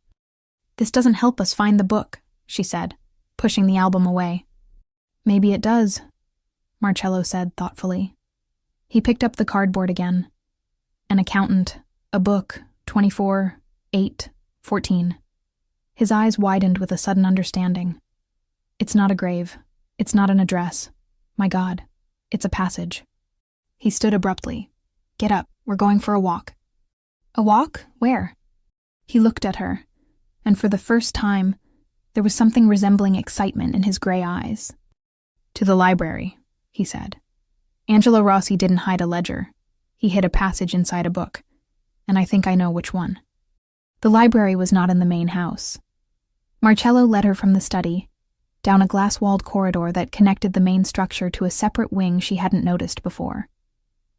"This doesn't help us find the book," she said, pushing the album away. "Maybe it does," Marcello said thoughtfully. He picked up the cardboard again. An accountant, a book, 24, 8, 14. His eyes widened with a sudden understanding. "It's not a grave. It's not an address. My God, it's a passage." He stood abruptly. "Get up, we're going for a walk." "A walk? Where?" He looked at her, and for the first time, there was something resembling excitement in his gray eyes. "To the library," he said. "Angelo Rossi didn't hide a ledger. He hid a passage inside a book, and I think I know which one." The library was not in the main house. Marcello led her from the study, down a glass-walled corridor that connected the main structure to a separate wing she hadn't noticed before.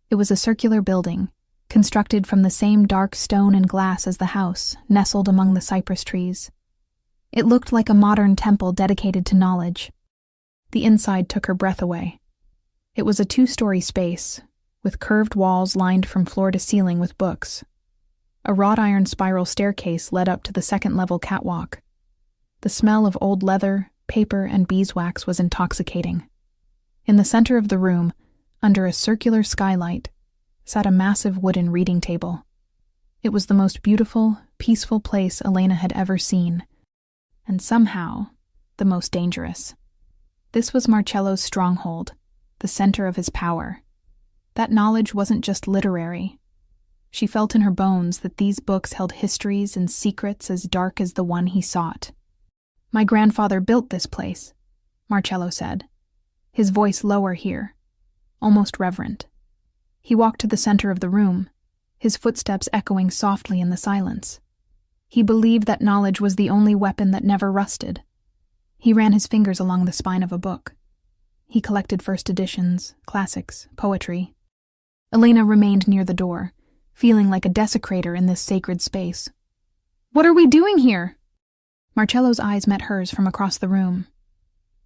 It was a circular building, constructed from the same dark stone and glass as the house, nestled among the cypress trees. It looked like a modern temple dedicated to knowledge. The inside took her breath away. It was a 2-story space, with curved walls lined from floor to ceiling with books. A wrought iron spiral staircase led up to the second-level catwalk. The smell of old leather, paper, and beeswax was intoxicating. In the center of the room, under a circular skylight, sat a massive wooden reading table. It was the most beautiful, peaceful place Elena had ever seen, and somehow, the most dangerous. This was Marcello's stronghold, the center of his power. That knowledge wasn't just literary. She felt in her bones that these books held histories and secrets as dark as the one he sought. "My grandfather built this place," Marcello said, his voice lower here, almost reverent. He walked to the center of the room, his footsteps echoing softly in the silence. He believed that knowledge was the only weapon that never rusted. He ran his fingers along the spine of a book. He collected first editions, classics, poetry. Elena remained near the door, feeling like a desecrator in this sacred space. "What are we doing here?" Marcello's eyes met hers from across the room.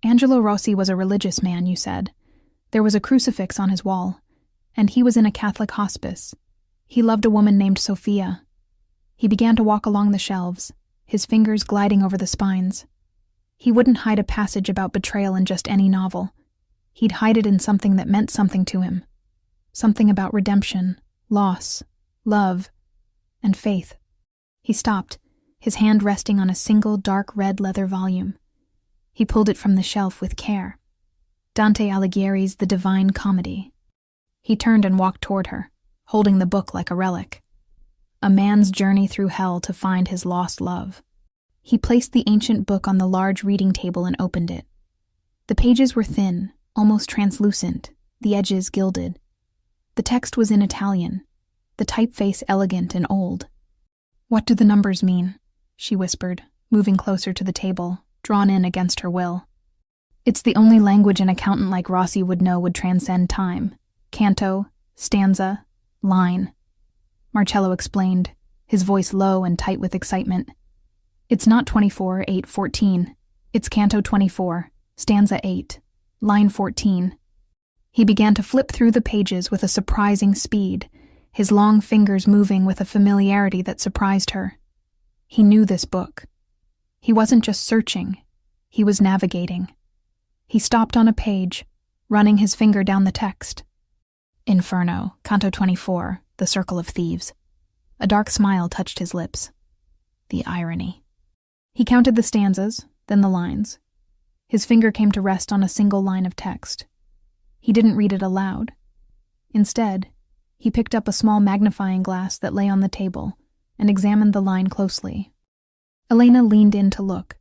"Angelo Rossi was a religious man, you said. There was a crucifix on his wall, and he was in a Catholic hospice. He loved a woman named Sophia." He began to walk along the shelves, his fingers gliding over the spines. He wouldn't hide a passage about betrayal in just any novel. He'd hide it in something that meant something to him. Something about redemption, loss, love, and faith. He stopped, his hand resting on a single dark red leather volume. He pulled it from the shelf with care. Dante Alighieri's The Divine Comedy. He turned and walked toward her, holding the book like a relic. A man's journey through hell to find his lost love. He placed the ancient book on the large reading table and opened it. The pages were thin, almost translucent, the edges gilded. The text was in Italian, the typeface elegant and old. "What do the numbers mean?" she whispered, moving closer to the table, drawn in against her will. "It's the only language an accountant like Rossi would know would transcend time. Canto, stanza, line." Marcello explained, his voice low and tight with excitement. "It's not 24, 8, 14. It's Canto 24, stanza 8, line 14. He began to flip through the pages with a surprising speed, his long fingers moving with a familiarity that surprised her. He knew this book. He wasn't just searching, he was navigating. He stopped on a page, running his finger down the text. Inferno, Canto 24, the Circle of Thieves. A dark smile touched his lips. The irony. He counted the stanzas, then the lines. His finger came to rest on a single line of text. He didn't read it aloud. Instead, he picked up a small magnifying glass that lay on the table and examined the line closely. Elena leaned in to look.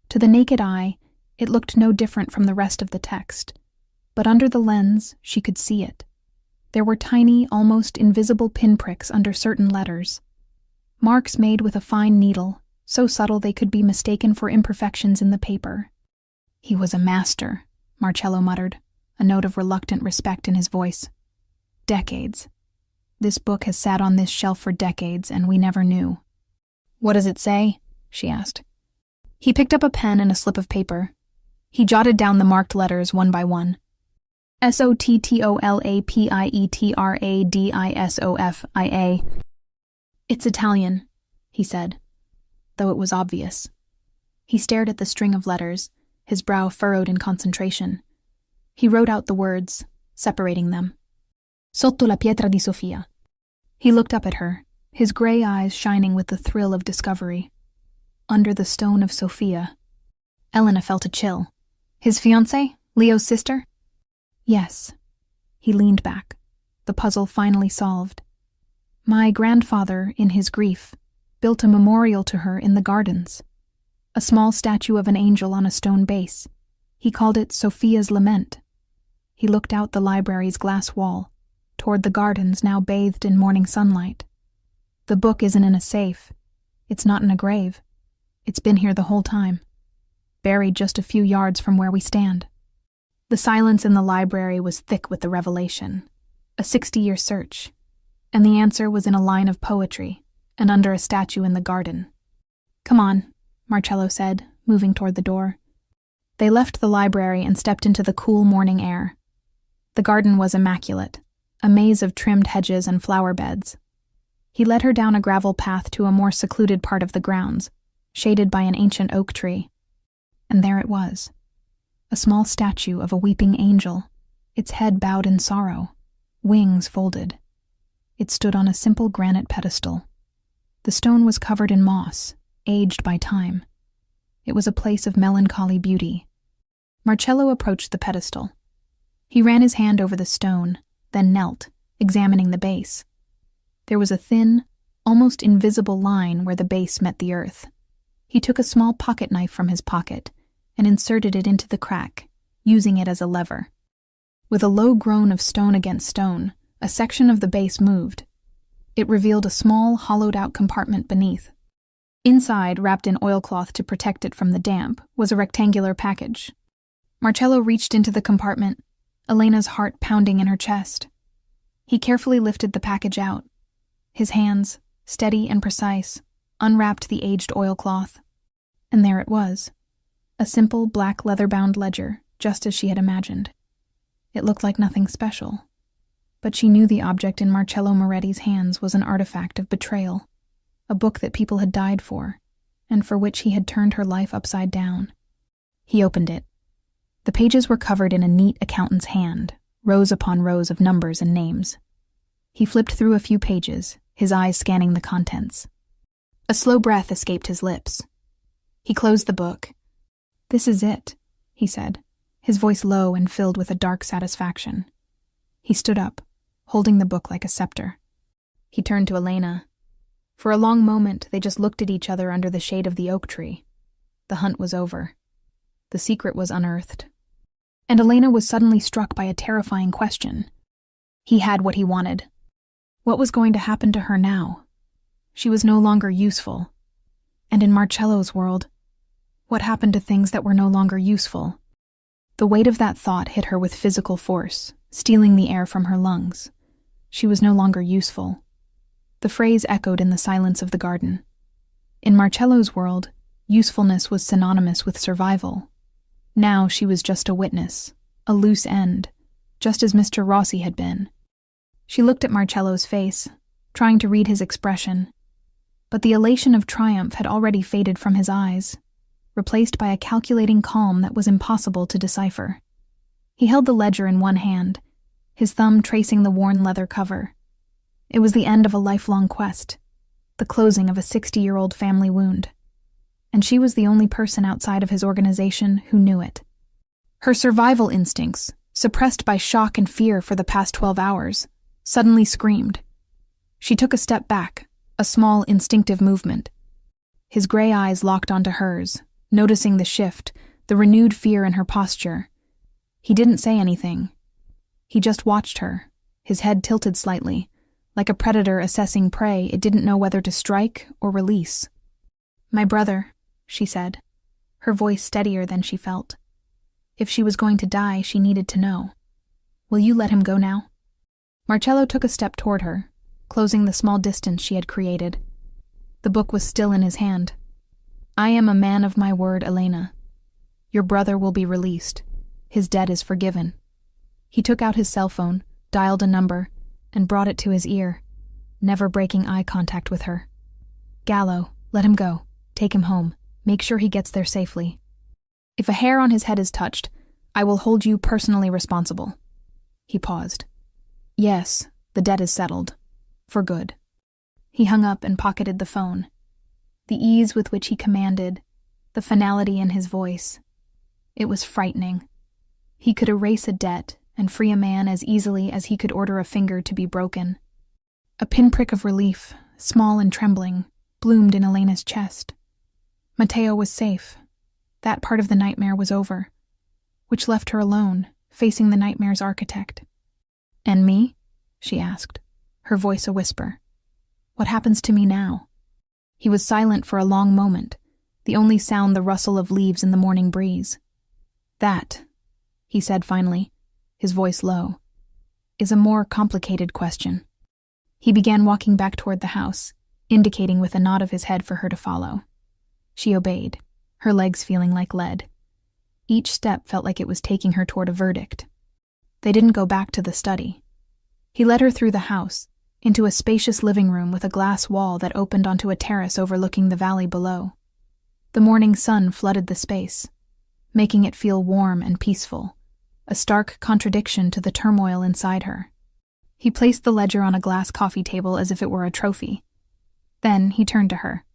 To the naked eye, it looked no different from the rest of the text, but under the lens, she could see it. There were tiny, almost invisible pinpricks under certain letters. Marks made with a fine needle, so subtle they could be mistaken for imperfections in the paper. "He was a master," Marcello muttered, a note of reluctant respect in his voice. "Decades. This book has sat on this shelf for decades, and we never knew." "What does it say?" she asked. He picked up a pen and a slip of paper. He jotted down the marked letters one by one. SottolapietradisoFia. It's Italian, he said, though it was obvious. He stared at the string of letters, his brow furrowed in concentration. He wrote out the words, separating them. Sotto la pietra di Sofia. He looked up at her, his gray eyes shining with the thrill of discovery. Under the stone of Sofia. Elena felt a chill. His fiancée? Leo's sister? Yes. He leaned back, the puzzle finally solved. My grandfather, in his grief, built a memorial to her in the gardens. A small statue of an angel on a stone base. He called it Sophia's Lament. He looked out the library's glass wall, toward the gardens now bathed in morning sunlight. The book isn't in a safe. It's not in a grave. It's been here the whole time, buried just a few yards from where we stand. The silence in the library was thick with the revelation, a 60-year search, and the answer was in a line of poetry and under a statue in the garden. Come on, Marcello said, moving toward the door. They left the library and stepped into the cool morning air. The garden was immaculate, a maze of trimmed hedges and flower beds. He led her down a gravel path to a more secluded part of the grounds, shaded by an ancient oak tree. And there it was, a small statue of a weeping angel, its head bowed in sorrow, wings folded. It stood on a simple granite pedestal. The stone was covered in moss, aged by time. It was a place of melancholy beauty. Marcello approached the pedestal. He ran his hand over the stone, then knelt, examining the base. There was a thin, almost invisible line where the base met the earth. He took a small pocket knife from his pocket and inserted it into the crack, using it as a lever. With a low groan of stone against stone, a section of the base moved. It revealed a small, hollowed-out compartment beneath. Inside, wrapped in oilcloth to protect it from the damp, was a rectangular package. Marcello reached into the compartment, Elena's heart pounding in her chest. He carefully lifted the package out. His hands, steady and precise, unwrapped the aged oilcloth. And there it was, a simple black leather-bound ledger, just as she had imagined. It looked like nothing special, but she knew the object in Marcello Moretti's hands was an artifact of betrayal, a book that people had died for, and for which he had turned her life upside down. He opened it. The pages were covered in a neat accountant's hand, rows upon rows of numbers and names. He flipped through a few pages, his eyes scanning the contents. A slow breath escaped his lips. He closed the book. This is it, he said, his voice low and filled with a dark satisfaction. He stood up, holding the book like a scepter. He turned to Elena. For a long moment, they just looked at each other under the shade of the oak tree. The hunt was over. The secret was unearthed. And Elena was suddenly struck by a terrifying question. He had what he wanted. What was going to happen to her now? She was no longer useful. And in Marcello's world, what happened to things that were no longer useful? The weight of that thought hit her with physical force, stealing the air from her lungs. She was no longer useful. The phrase echoed in the silence of the garden. In Marcello's world, usefulness was synonymous with survival. Now she was just a witness, a loose end, just as Mr. Rossi had been. She looked at Marcello's face, trying to read his expression, but the elation of triumph had already faded from his eyes, replaced by a calculating calm that was impossible to decipher. He held the ledger in one hand, his thumb tracing the worn leather cover. It was the end of a lifelong quest, the closing of a 60-year-old family wound. And she was the only person outside of his organization who knew it. Her survival instincts, suppressed by shock and fear for the past 12 hours, suddenly screamed. She took a step back, a small instinctive movement. His gray eyes locked onto hers, noticing the shift, the renewed fear in her posture. He didn't say anything. He just watched her, his head tilted slightly, like a predator assessing prey it didn't know whether to strike or release. "My brother," she said, her voice steadier than she felt. If she was going to die, she needed to know. "Will you let him go now?" Marcello took a step toward her, closing the small distance she had created. The book was still in his hand. "I am a man of my word, Elena. Your brother will be released. His debt is forgiven." He took out his cell phone, dialed a number, and brought it to his ear, never breaking eye contact with her. "Gallo, let him go. Take him home. Make sure he gets there safely. If a hair on his head is touched, I will hold you personally responsible." He paused. "Yes, the debt is settled. For good." He hung up and pocketed the phone. The ease with which he commanded, the finality in his voice. It was frightening. He could erase a debt and free a man as easily as he could order a finger to be broken. A pinprick of relief, small and trembling, bloomed in Elena's chest. Matteo was safe. That part of the nightmare was over, which left her alone, facing the nightmare's architect. "And me?" she asked, her voice a whisper. "What happens to me now?" He was silent for a long moment, the only sound the rustle of leaves in the morning breeze. "That," he said finally, his voice low, "is a more complicated question." He began walking back toward the house, indicating with a nod of his head for her to follow. She obeyed, her legs feeling like lead. Each step felt like it was taking her toward a verdict. They didn't go back to the study. He led her through the house, into a spacious living room with a glass wall that opened onto a terrace overlooking the valley below. The morning sun flooded the space, making it feel warm and peaceful, a stark contradiction to the turmoil inside her. He placed the ledger on a glass coffee table as if it were a trophy. Then he turned to her.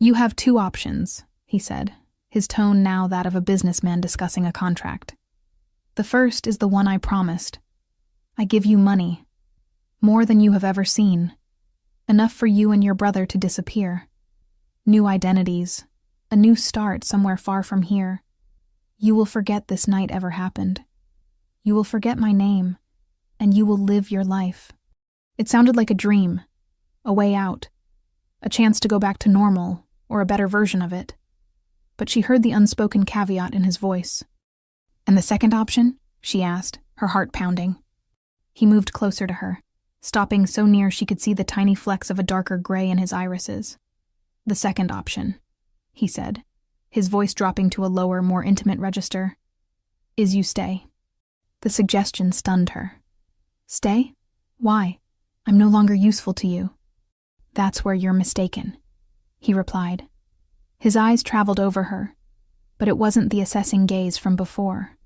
"You have two options," he said, his tone now that of a businessman discussing a contract. "The first is the one I promised. I give you money, more than you have ever seen, enough for you and your brother to disappear. New identities, a new start somewhere far from here. You will forget this night ever happened. You will forget my name, and you will live your life." It sounded like a dream, a way out, a chance to go back to normal, or a better version of it. But she heard the unspoken caveat in his voice. "And the second option?" she asked, her heart pounding. He moved closer to her, stopping so near she could see the tiny flecks of a darker gray in his irises. "The second option," he said, his voice dropping to a lower, more intimate register, "is you stay." The suggestion stunned her. "Stay? Why? I'm no longer useful to you." "That's where you're mistaken," he replied. His eyes traveled over her, but it wasn't the assessing gaze from before.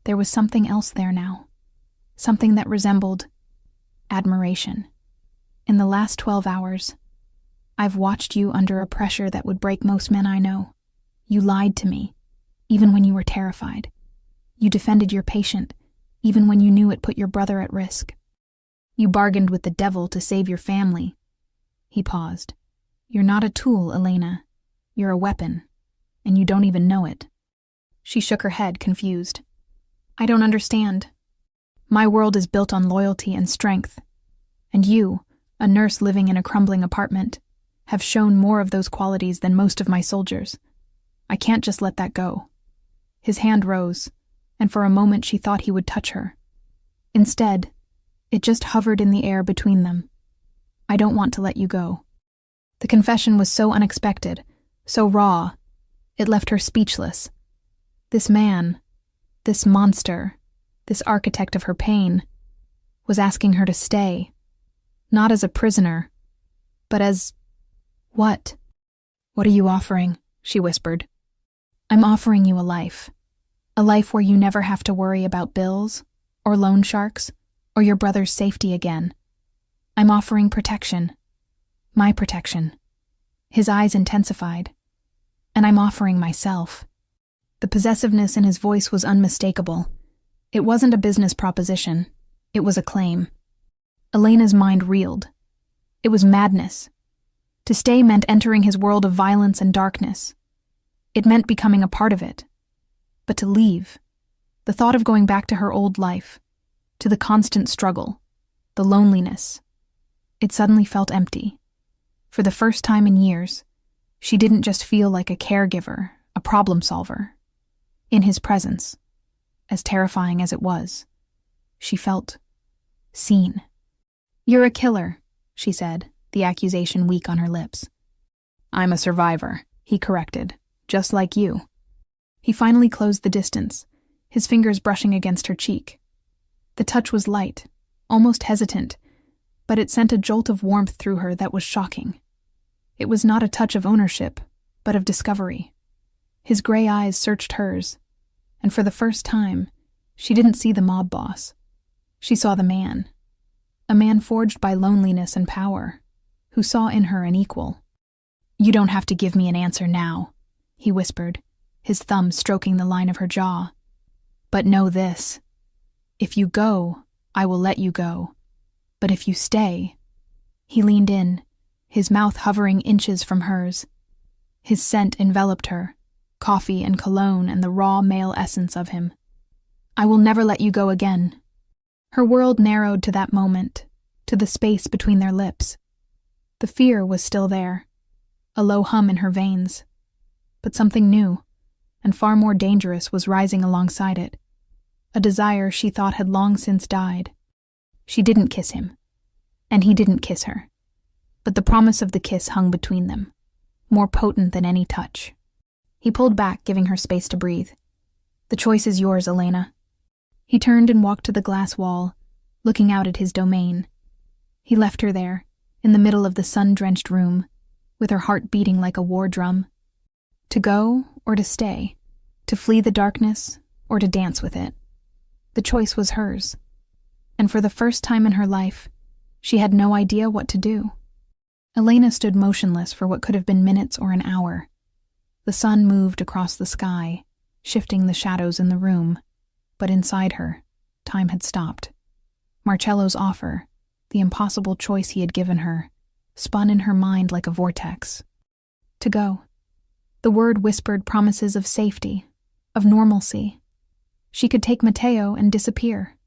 There was something else there now, something that resembled admiration. "In the last 12 hours, I've watched you under a pressure that would break most men I know. You lied to me, even when you were terrified. You defended your patient, even when you knew it put your brother at risk. You bargained with the devil to save your family." He paused. "You're not a tool, Elena. You're a weapon, and you don't even know it." She shook her head, confused. "I don't understand. My world is built on loyalty and strength, and you, a nurse living in a crumbling apartment, have shown more of those qualities than most of my soldiers. I can't just let that go." His hand rose, and for a moment she thought he would touch her. Instead, it just hovered in the air between them. "I don't want to let you go." The confession was so unexpected, so raw, it left her speechless. This man, this monster, this architect of her pain, was asking her to stay, not as a prisoner, but as... what? "What are you offering?" she whispered. "I'm offering you a life where you never have to worry about bills, or loan sharks, or your brother's safety again. I'm offering protection, my protection." His eyes intensified. "And I'm offering myself." The possessiveness in his voice was unmistakable. It wasn't a business proposition. It was a claim. Elena's mind reeled. It was madness. To stay meant entering his world of violence and darkness. It meant becoming a part of it. But to leave, the thought of going back to her old life, to the constant struggle, the loneliness, it suddenly felt empty. For the first time in years, she didn't just feel like a caregiver, a problem solver. In his presence, as terrifying as it was, she felt seen. "You're a killer," she said, the accusation weak on her lips. "I'm a survivor," he corrected, "just like you." He finally closed the distance, his fingers brushing against her cheek. The touch was light, almost hesitant, but it sent a jolt of warmth through her that was shocking. It was not a touch of ownership, but of discovery. His gray eyes searched hers, and for the first time, she didn't see the mob boss. She saw the man. A man forged by loneliness and power, who saw in her an equal. "You don't have to give me an answer now," he whispered, his thumb stroking the line of her jaw. "But know this. If you go, I will let you go. But if you stay—" He leaned in, his mouth hovering inches from hers. His scent enveloped her, coffee and cologne and the raw male essence of him. "I will never let you go again." Her world narrowed to that moment, to the space between their lips. The fear was still there, a low hum in her veins. But something new, and far more dangerous, was rising alongside it. A desire she thought had long since died. She didn't kiss him, and he didn't kiss her. But the promise of the kiss hung between them, more potent than any touch. He pulled back, giving her space to breathe. "The choice is yours, Elena." He turned and walked to the glass wall, looking out at his domain. He left her there, in the middle of the sun-drenched room, with her heart beating like a war drum. To go or to stay, to flee the darkness or to dance with it. The choice was hers, and for the first time in her life, she had no idea what to do. Elena stood motionless for what could have been minutes or an hour. The sun moved across the sky, shifting the shadows in the room, but inside her, time had stopped. Marcello's offer, the impossible choice he had given her, spun in her mind like a vortex. To go. The word whispered promises of safety, of normalcy. She could take Matteo and disappear.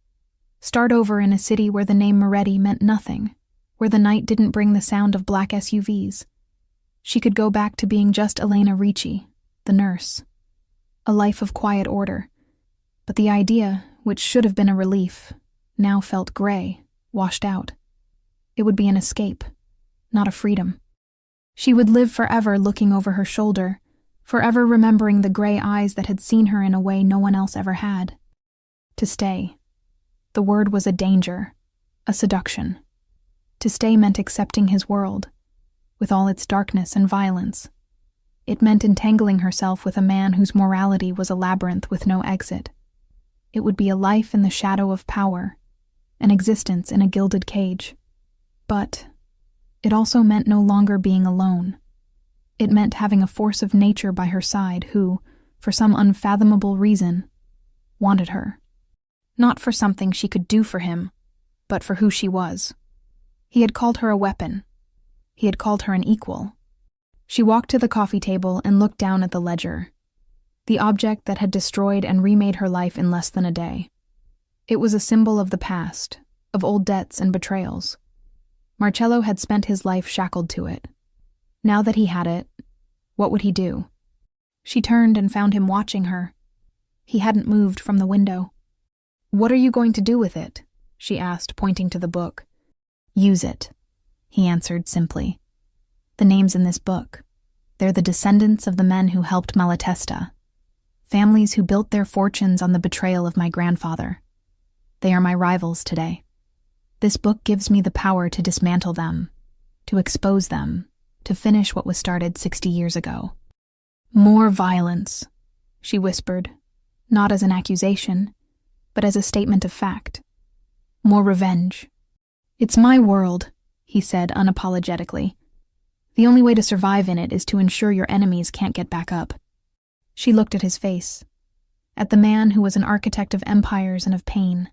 Start over in a city where the name Moretti meant nothing, where the night didn't bring the sound of black SUVs. She could go back to being just Elena Ricci, the nurse. A life of quiet order. But the idea, which should have been a relief, now felt gray, washed out. It would be an escape, not a freedom. She would live forever looking over her shoulder, forever remembering the gray eyes that had seen her in a way no one else ever had. To stay. The word was a danger, a seduction. To stay meant accepting his world, with all its darkness and violence. It meant entangling herself with a man whose morality was a labyrinth with no exit. It would be a life in the shadow of power, an existence in a gilded cage. But it also meant no longer being alone. It meant having a force of nature by her side who, for some unfathomable reason, wanted her. Not for something she could do for him, but for who she was. He had called her a weapon. He had called her an equal. She walked to the coffee table and looked down at the ledger, the object that had destroyed and remade her life in less than a day. It was a symbol of the past, of old debts and betrayals. Marcello had spent his life shackled to it. Now that he had it, what would he do? She turned and found him watching her. He hadn't moved from the window. "What are you going to do with it?" she asked, pointing to the book. "Use it," he answered simply. "The names in this book, they're the descendants of the men who helped Malatesta. Families who built their fortunes on the betrayal of my grandfather. They are my rivals today. This book gives me the power to dismantle them, to expose them, to finish what was started 60 years ago." "More violence," she whispered, not as an accusation, but as a statement of fact. "More revenge." "It's my world," he said unapologetically. "The only way to survive in it is to ensure your enemies can't get back up." She looked at his face, at the man who was an architect of empires and of pain.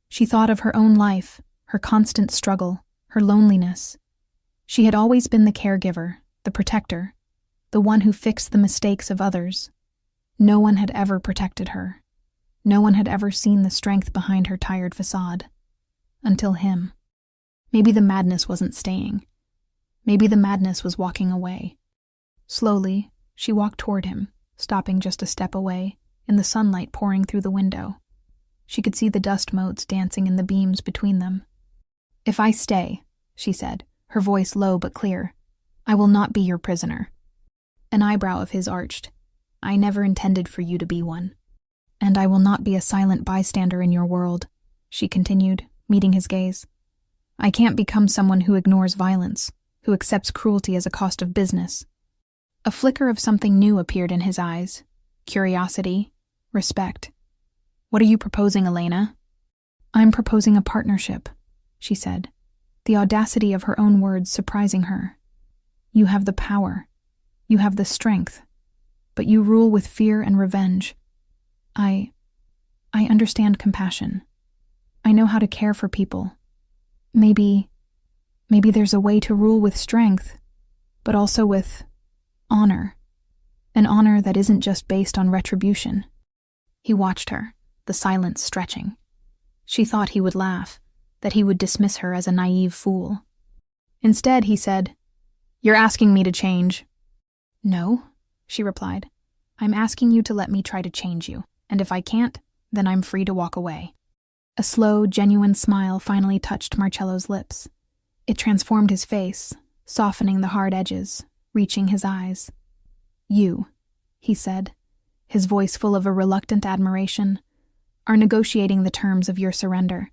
She thought of her own life, her constant struggle, her loneliness. She had always been the caregiver, the protector, the one who fixed the mistakes of others. No one had ever protected her. No one had ever seen the strength behind her tired facade. Until him. Maybe the madness wasn't staying. Maybe the madness was walking away. Slowly, she walked toward him, stopping just a step away, in the sunlight pouring through the window. She could see the dust motes dancing in the beams between them. "If I stay," she said, her voice low but clear, "I will not be your prisoner." An eyebrow of his arched. I never intended for you to be one. And I will not be a silent bystander in your world, she continued, meeting his gaze. I can't become someone who ignores violence, who accepts cruelty as a cost of business. A flicker of something new appeared in his eyes. Curiosity, respect. What are you proposing, Elena? I'm proposing a partnership, she said, the audacity of her own words surprising her. You have the power. You have the strength. But you rule with fear and revenge. I understand compassion. I know how to care for people. Maybe there's a way to rule with strength, but also with honor. An honor that isn't just based on retribution. He watched her, the silence stretching. She thought he would laugh, that he would dismiss her as a naive fool. Instead, he said, "You're asking me to change." "No," she replied. "I'm asking you to let me try to change you, and if I can't, then I'm free to walk away." A slow, genuine smile finally touched Marcello's lips. It transformed his face, softening the hard edges, reaching his eyes. "You," he said, his voice full of a reluctant admiration, "are negotiating the terms of your surrender."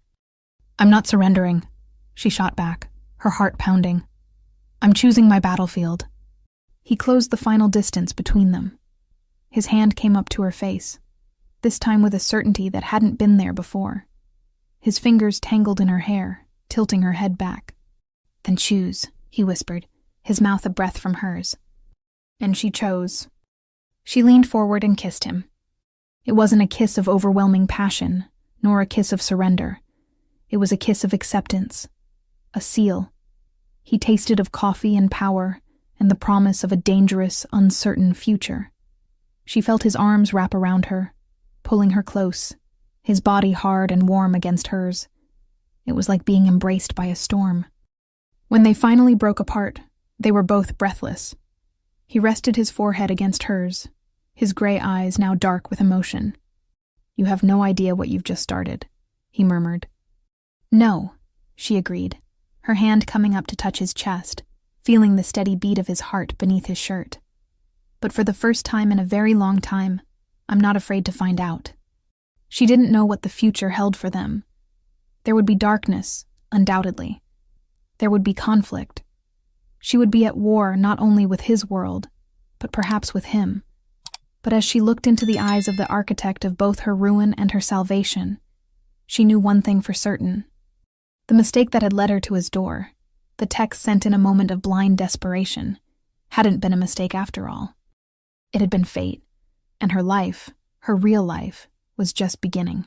"I'm not surrendering," she shot back, her heart pounding. "I'm choosing my battlefield." He closed the final distance between them. His hand came up to her face, this time with a certainty that hadn't been there before. His fingers tangled in her hair, tilting her head back. "Then choose," he whispered, his mouth a breath from hers. And she chose. She leaned forward and kissed him. It wasn't a kiss of overwhelming passion, nor a kiss of surrender. It was a kiss of acceptance, a seal. He tasted of coffee and power, and the promise of a dangerous, uncertain future. She felt his arms wrap around her, pulling her close, his body hard and warm against hers. It was like being embraced by a storm. When they finally broke apart, they were both breathless. He rested his forehead against hers, his gray eyes now dark with emotion. "You have no idea what you've just started," he murmured. "No," she agreed, her hand coming up to touch his chest, feeling the steady beat of his heart beneath his shirt. "But for the first time in a very long time, I'm not afraid to find out." She didn't know what the future held for them. There would be darkness, undoubtedly. There would be conflict. She would be at war not only with his world, but perhaps with him. But as she looked into the eyes of the architect of both her ruin and her salvation, she knew one thing for certain. The mistake that had led her to his door, the text sent in a moment of blind desperation, hadn't been a mistake after all. It had been fate, and her life, her real life, was just beginning.